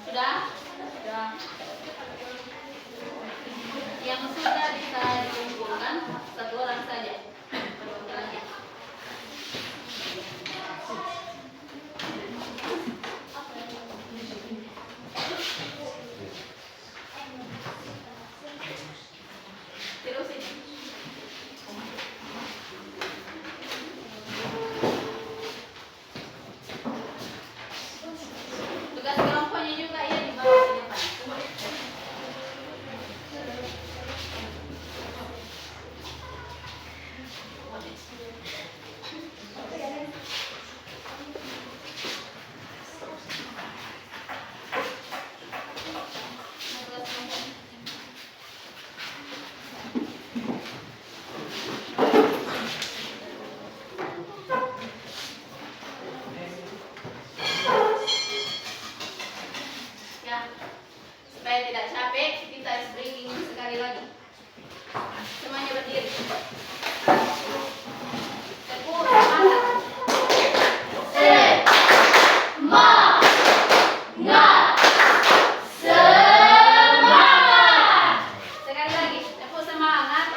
Sudah? Sudah. Yang sudah bisa dikumpulkan satu orang saja perwakilannya. Terusin. Tugas kelompoknya juga ya dibawa ke depan. Tugas kelompoknya. Ya, supaya tidak capek, kita breathing sekali lagi. Semuanya berdiri. Tepuk semangat. Sekali lagi, tepuk semangat.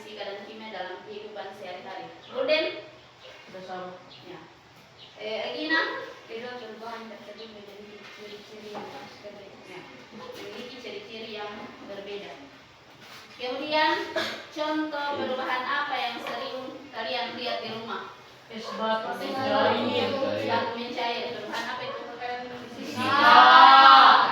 fisika dan kimia dalam kehidupan sehari-hari. Golden? Bersama. Ya. Regina? Kedua perubahan tersebut memiliki ciri-ciri yang berbeda. Ya. Memiliki ciri-ciri yang berbeda. Kemudian contoh perubahan apa yang sering kalian lihat di rumah? Es batu Mencair. mencair. Batu mencair. Perubahan apa itu? Fisika.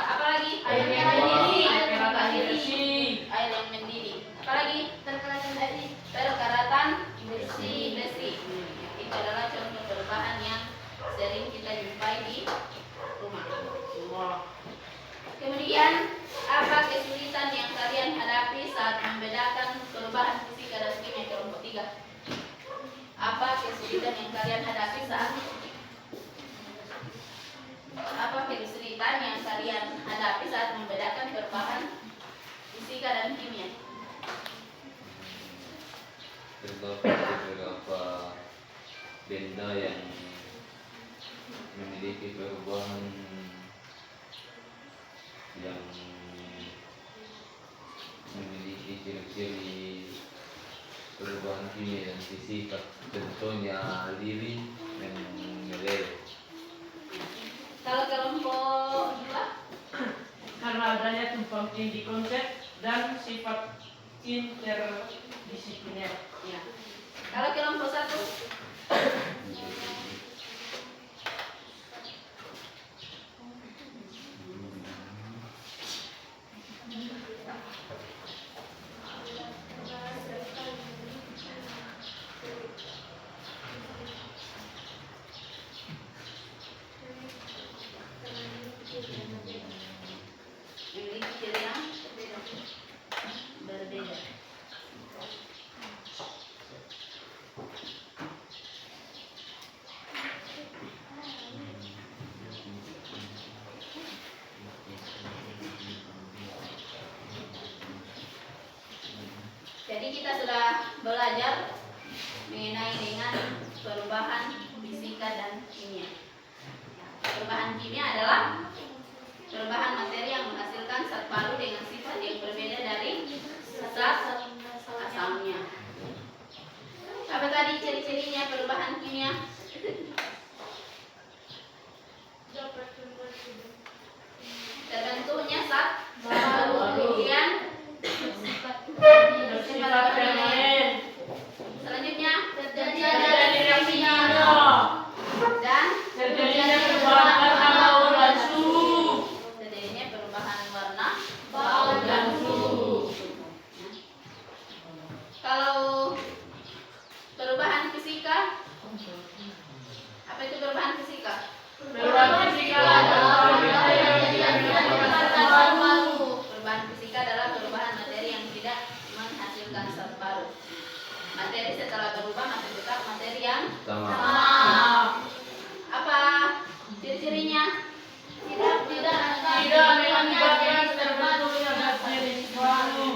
Apa lagi? Air yang mendidih. Perkaratan Mendidih. bersih. Air yang mendidih. Apa lagi? Perkaratan dari Perkaratan besi. Itu adalah contoh perubahan yang sering kita jumpai di rumah. Semua. Kemudian, apa kesulitan yang kalian hadapi saat membedakan perubahan fisika dan kimia kelompok 3? Apa kesulitan yang kalian hadapi saat membedakan perubahan fisika dan kimia? Terdapat beberapa benda yang memiliki perubahan yang memiliki ciri-ciri perubahan kimia dan fisika, contohnya lilin dan meleleh. Kalau kelompok 2, Karena adanya tumpang tindih konsep dan sifat interdisipliner. ya. Kalau kelompok 1, memiliki ciri yang berbeda. Jadi kita sudah belajar mengenai dengan perubahan fisika dan kimia. Perubahan kimia adalah perubahan materi yang menghasilkan zat baru dengan sifat yang berbeda dari zat asalnya. Apa tadi ciri-cirinya perubahan kimia? Terbentuknya zat baru, kemudian Bersifat permanen. selanjutnya Terjadi reaksi kimia. dan Terjadinya perubahan warna bau dan suhu. terjadinya perubahan warna Bau dan suhu. Kalau perubahan fisika, apa itu perubahan fisika? Perubahan fisika adalah perubahan yang tidak menghasilkan zat baru. Perubahan fisika adalah perubahan materi yang tidak menghasilkan zat baru. Materi setelah berubah masih tetap materi yang Sama. apa ciri-cirinya? Tidak mengakibatkan terbentuknya zat jenis baru.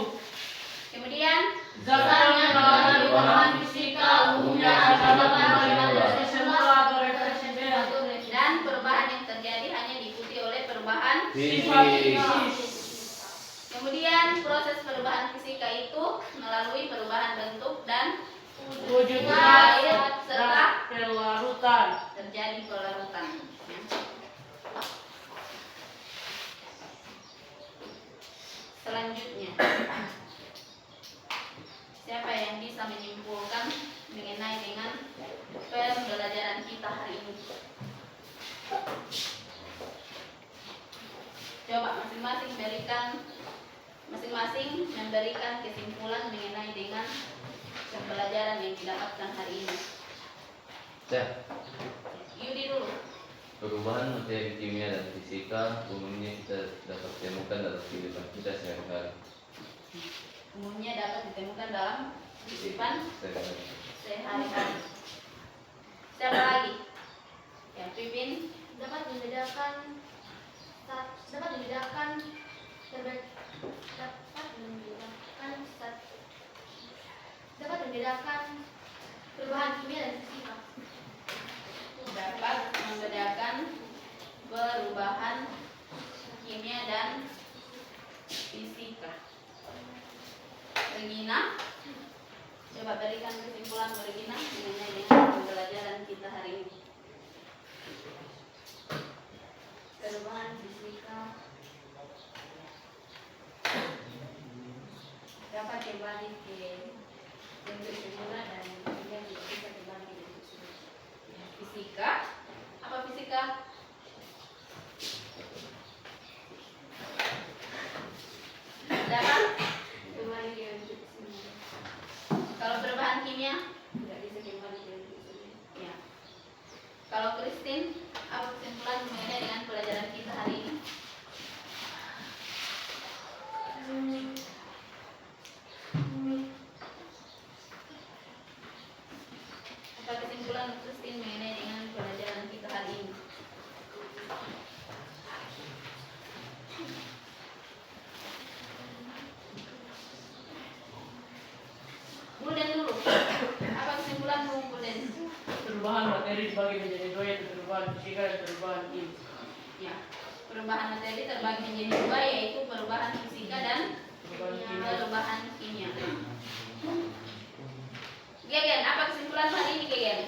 Kemudian Zat yang mengalami perubahan fisika umumnya adalah kembali ke semula atau reversibel. dan perubahan yang terjadi hanya diikuti oleh perubahan. Sifat fisis. Kemudian proses perubahan fisika itu melalui perubahan bentuk dan Wujud air zat serta dan pelarutan. terjadi pelarutan. Ya. Selanjutnya, siapa yang bisa menyimpulkan mengenai dengan pembelajaran kita hari ini? Coba masing-masing memberikan kesimpulan mengenai dengan pembelajaran yang didapatkan hari ini. Cek. Yudi dulu. Perubahan materi kimia dan fisika umumnya kita dapat temukan dalam kehidupan kita sehari-hari. Umumnya dapat ditemukan dalam kehidupan sehari-hari. Siapa lagi? Ya, Pipin. dapat membedakan perubahan kimia dan fisika. Dapat membedakan perubahan kimia dan fisika. Regina, Coba berikan kesimpulan Regina mengenai dengan pembelajaran kita hari ini. Perubahan fisika dapat kembali ke bentuk semula dan kemudian juga bisa kembali ke bentuk semula. Fisika, apa fisika? Dapat kembali ke bentuk semula. Kalau perubahan kimia tidak bisa kembali ke bentuk semula. Ya. Kalau Christine, apa kesimpulan mengenai dengan pelajaran kita hari ini? Apa kesimpulan Christine mengenai dengan pelajaran kita hari ini? Bulden dulu. Apa kesimpulan Bulden? Perubahan materi dibagi menjadi dua, yaitu perubahan fisika dan perubahan kimia. Ya. Perubahan materi terbagi menjadi dua, yaitu perubahan fisika dan perubahan kimia. Gegen, apa kesimpulan hari ini Gegen?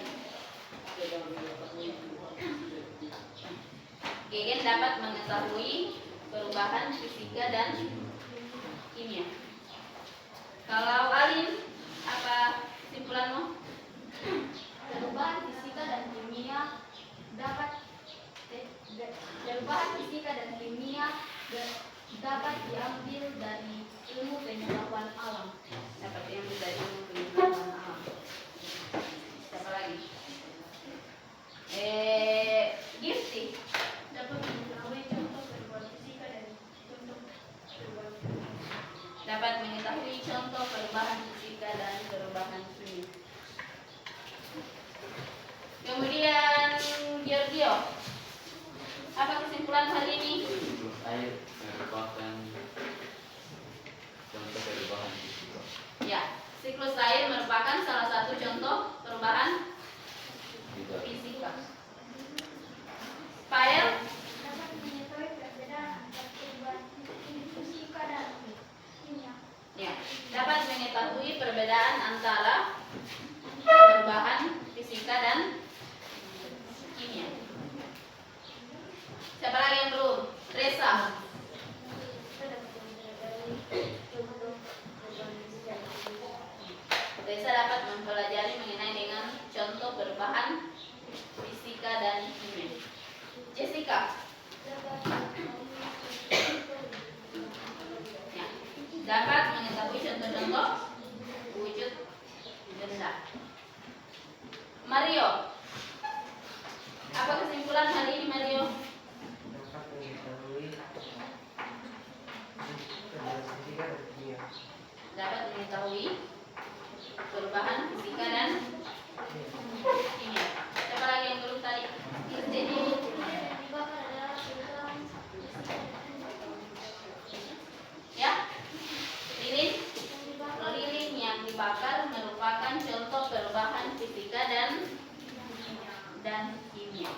Gegen dapat mengetahui perubahan fisika dan kimia. Kalau Alin, apa kesimpulanmu? Perubahan fisika dan kimia dapat diambil dari ilmu pengetahuan alam. Dapat diambil dari ilmu pengetahuan alam. Siapa lagi? Gifty. Dapat mengetahui contoh perubahan fisika dan contoh perubahan kimia. Dapat mengetahui contoh perubahan fisika dan perubahan kimia. Kemudian Giorgio, apa kesimpulan hari ini? Air merupakan contoh perubahan fisika. Ya, siklus air merupakan salah satu contoh perubahan Juga fisika. Pael, Dapat mengetahui perbedaan antara perubahan fisika dan kimia. ya, dapat mengetahui perbedaan antara perubahan fisika dan kimia. Siapa lagi yang belum? Reza. Reza dapat mempelajari mengenai dengan contoh perubahan fisika dan kimia. Jessica, ya, dapat mengetahui contoh-contoh wujud benda. Mario, apa kesimpulan hari ini Mario? Dapat mengetahui perubahan fisika dan kimia. Dapat mengetahui perubahan fisika dan kimia. Siapa lagi yang belum tadi? Jadi ya, lilin yang dibakar merupakan contoh perubahan fisika dan kimia. Ya.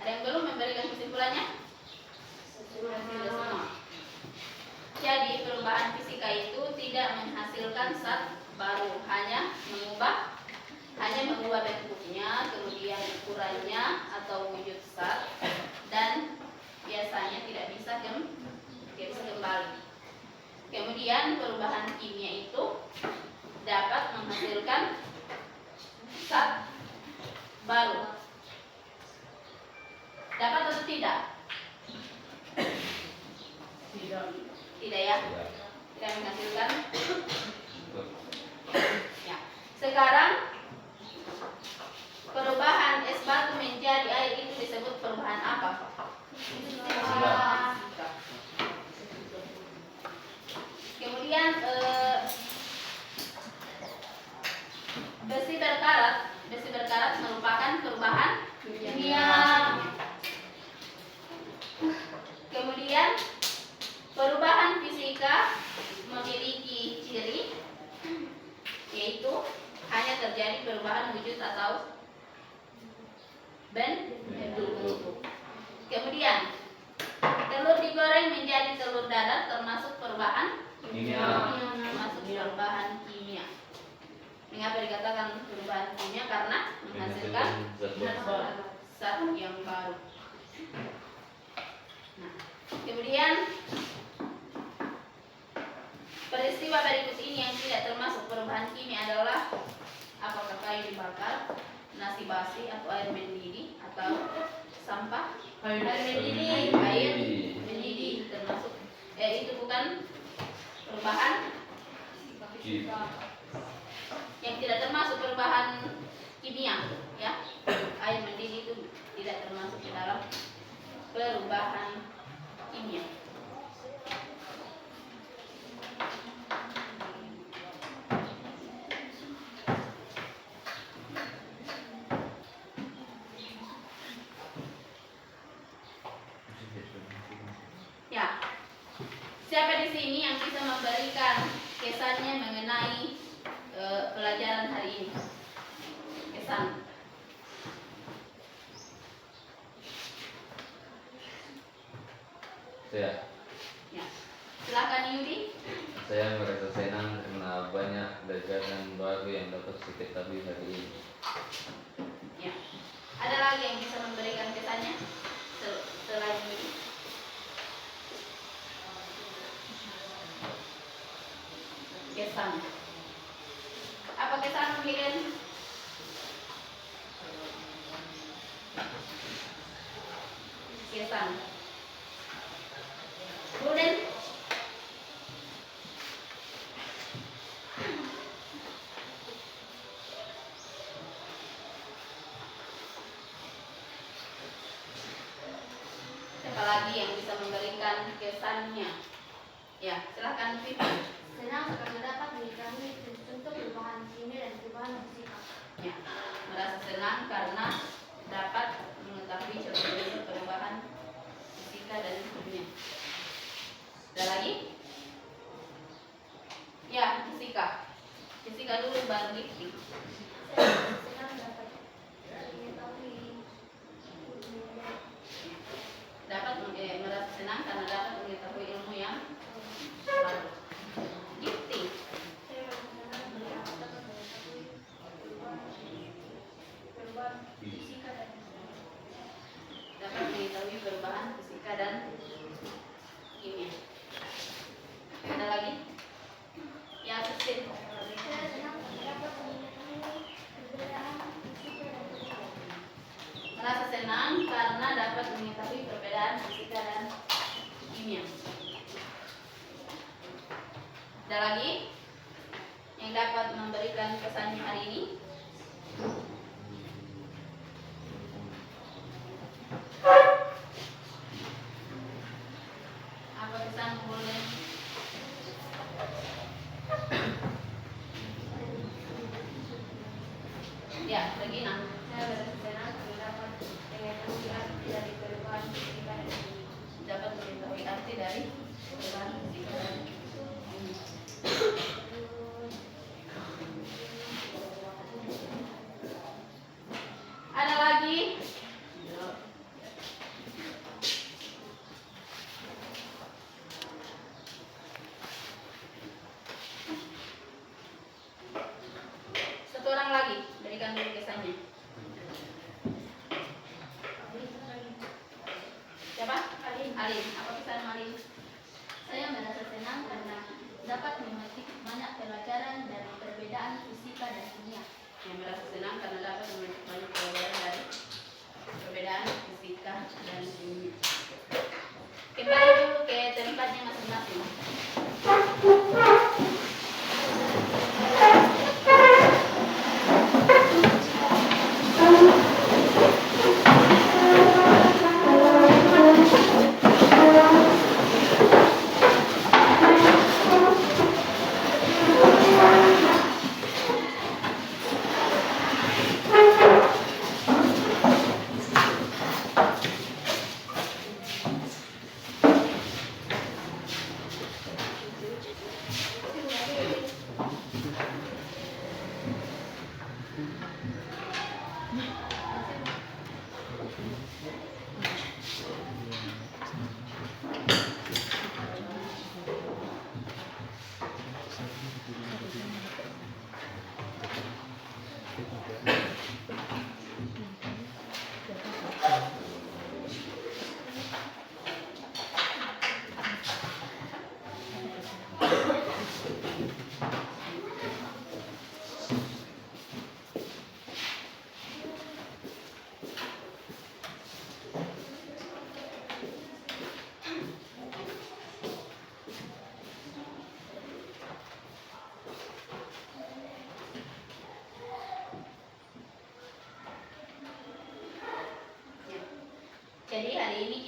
Ada yang belum memberikan kesimpulannya? Sudah semua. Jadi perubahan fisika itu tidak menghasilkan zat baru, hanya mengubah bentuknya, kemudian ukurannya atau wujud zat, dan biasanya tidak bisa kembali. Kemudian perubahan kimia itu dapat menghasilkan zat baru. Dapat atau tidak? Tidak. Tidak ya? Tidak menghasilkan. Ya. Sekarang perubahan es batu menjadi air itu disebut perubahan apa? Fisika. Kemudian besi berkarat merupakan perubahan kimia. Kemudian perubahan fisika memiliki ciri, yaitu hanya terjadi perubahan wujud atau bentuk. Kemudian telur digoreng menjadi telur dadar termasuk perubahan kimia. termasuk perubahan kimia. Mengapa dikatakan perubahan kimia? Karena menghasilkan zat yang baru. Nah, kemudian peristiwa berikut ini yang tidak termasuk perubahan kimia adalah apakah kayu dibakar, nasi basi atau air mendidih atau sampah? Air mendidih termasuk. Itu bukan perubahan yang tidak termasuk perubahan kimia, ya. Air mendidih itu tidak termasuk di dalam perubahan kimia. Ya, siapa di sini yang bisa memberikan kesannya mengenai pelajaran hari ini? Kesan. Saya. Ya, silakan Yudi. Saya merasa senang karena banyak pelajaran baru yang dapat saya ketahui hari ini. Ya, ada lagi yang bisa memberikan kesannya selain Yudi? Kesan. Apa kesan Helen? Kesan. Ruden? Siapa lagi yang bisa memberikan kesannya? Ya, silakan Vivi. Senang karena dapat mengetahui bentuk perubahan kimia dan perubahan fisika. Ya, merasa senang karena dapat mengetahui contoh perubahan fisika dan kimia. Ada lagi? Ya, fisika. Fisika dulu baru gifting. Senang dapat mengetahui Merasa senang karena dapat mengetahui ilmu yang baru. Gifting. perubahan fisika dan Dapat mengetahui perubahan fisika dan kimia. Ada lagi? Ya, Susin. saya senang karena dapat mengetahui perbedaan fisika dan kimia. Merasa senang karena dapat mengetahui perbedaan fisika dan kimia. Ada lagi yang dapat memberikan kesannya hari ini? Apa kesan boleh? Ya, Regina. Saya merasa senang karena dapat mengetahui arti dari perubahan fisika dan kimia. Dapat mengetahui arti dari perubahan fisika dan kimia. Ada lagi? Satu orang lagi, berikan dulu kesannya. Siapa? Alin. Apa kesan Alin? Saya merasa senang karena dapat memetik banyak pelajaran dari perbedaan fisika dan kimia. Yang merasa senang karena dapat memetik banyak pelajaran dari perbedaan fisika dan kimia. Kembali dulu ke tempatnya masing-masing.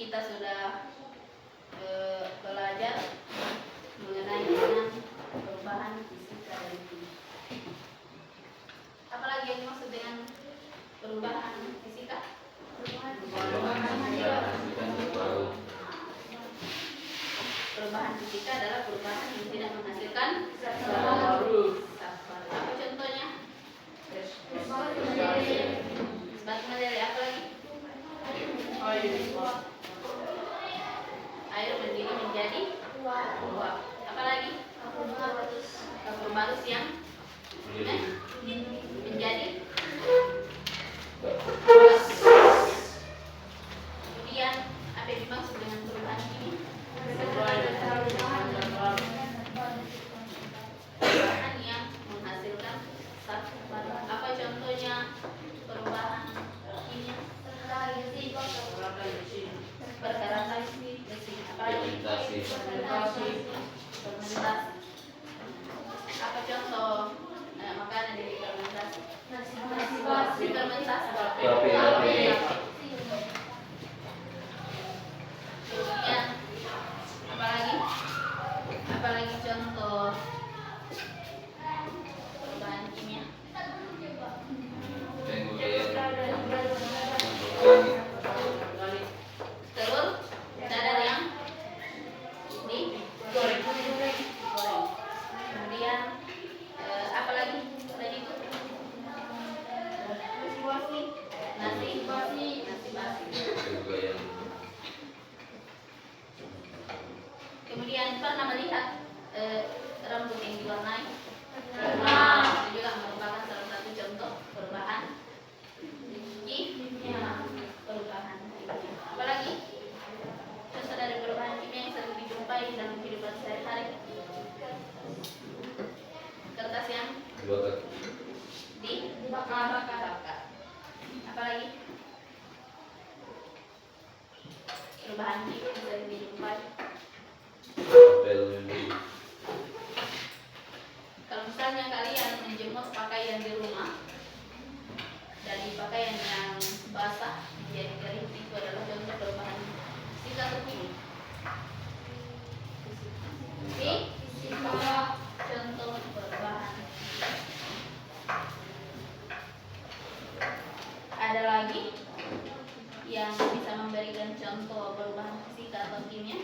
kita sudah belajar mengenai dengan perubahan fisika dan kimia. Apalagi yang dimaksud dengan perubahan fisika? Perubahan fisika adalah perubahan yang tidak menghasilkan zat baru. Apa contohnya? Batu materi. Apa lagi? Air mendidih menjadi uap. Apa lagi? Kapur barus yang menjadi gas. Kemudian apa yang dimaksud dengan perubahan ini? Perubahan yang menghasilkan zat baru. Apa contohnya perubahan kimia? Perkaratan besi. Apalagi? Fermentasi. Apa contoh makanan dari fermentasi? Nasi fermentasi. Kemudian apalagi contoh perubahan kimia? Telur dadar yang digoreng. Kemudian apalagi tadi itu? Nasi basi. Kemudian pernah melihat rambut yang diwarnai? Itu juga merupakan salah satu contoh perubahan kimia. Apalagi contoh dari perubahan kimia yang sering dijumpai dalam kehidupan sehari-hari? Kertas yang dibakar. Apalagi perubahan kimia yang sering dijumpai? Kalau misalnya kalian menjemur pakaian di rumah, dari pakaian yang basah menjadi kering, itu adalah contoh perubahan fisika atau kimia? Fisika. Contoh perubahan. Ada lagi yang bisa memberikan contoh perubahan fisika atau kimia?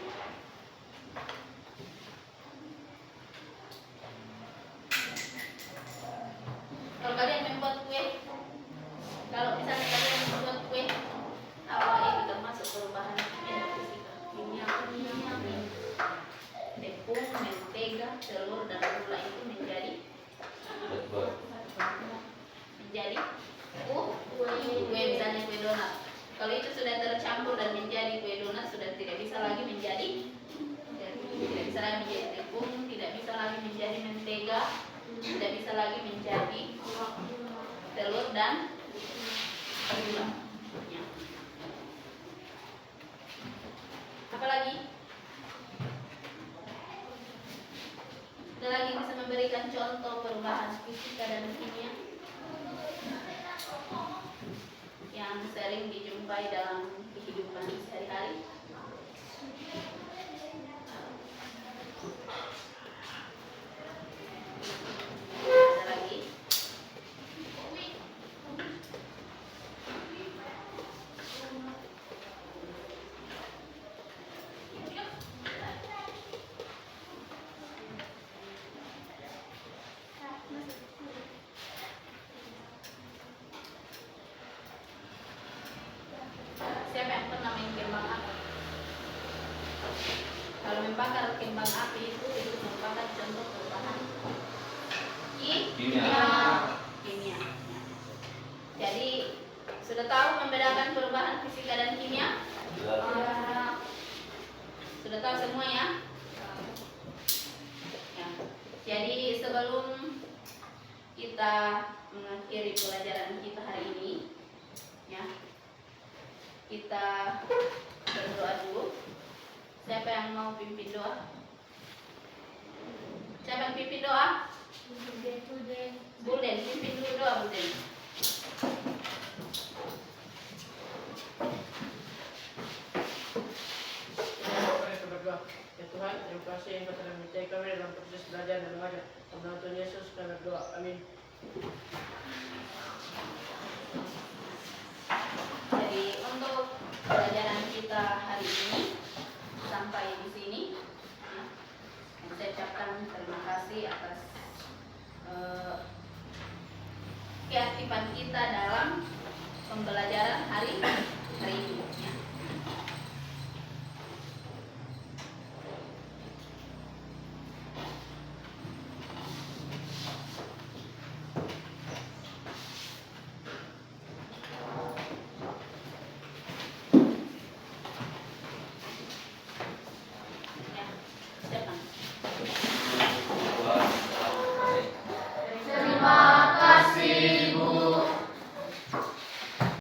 Kalau kalian membuat kue, kalau misalnya kalian membuat kue, apa itu termasuk perubahan kimia dan fisika? Kimia. Tepung, mentega, telur dan gula itu menjadi kue, misalnya kue donat. Kalau itu sudah tercampur dan menjadi kue donat, sudah tidak bisa lagi menjadi tepung, tidak bisa lagi menjadi mentega, tidak bisa lagi menjadi telur dan gula. Ya. Apalagi? Ada lagi yang bisa memberikan contoh perubahan fisika dan kimia yang sering dijumpai dalam kehidupan sehari-hari? Ada lagi? Siapa yang pernah main kembang api? Kalau membakar kembang api itu merupakan contoh perubahan kimia. Jadi sudah tahu membedakan perubahan fisika dan kimia? Sudah tahu semua ya? Ya. Jadi sebelum kita mengakhiri pelajaran kita hari ini, ya, kita berdoa dulu. Siapa yang mau pimpin doa? Siapa yang pimpin doa? Bulden, pimpin dulu doa, Bulden. Jadi untuk pelajaran kita hari ini sampai di sini. Ya. Dan saya ucapkan terima kasih atas keaktifan kita dalam pembelajaran hari ini. Ya.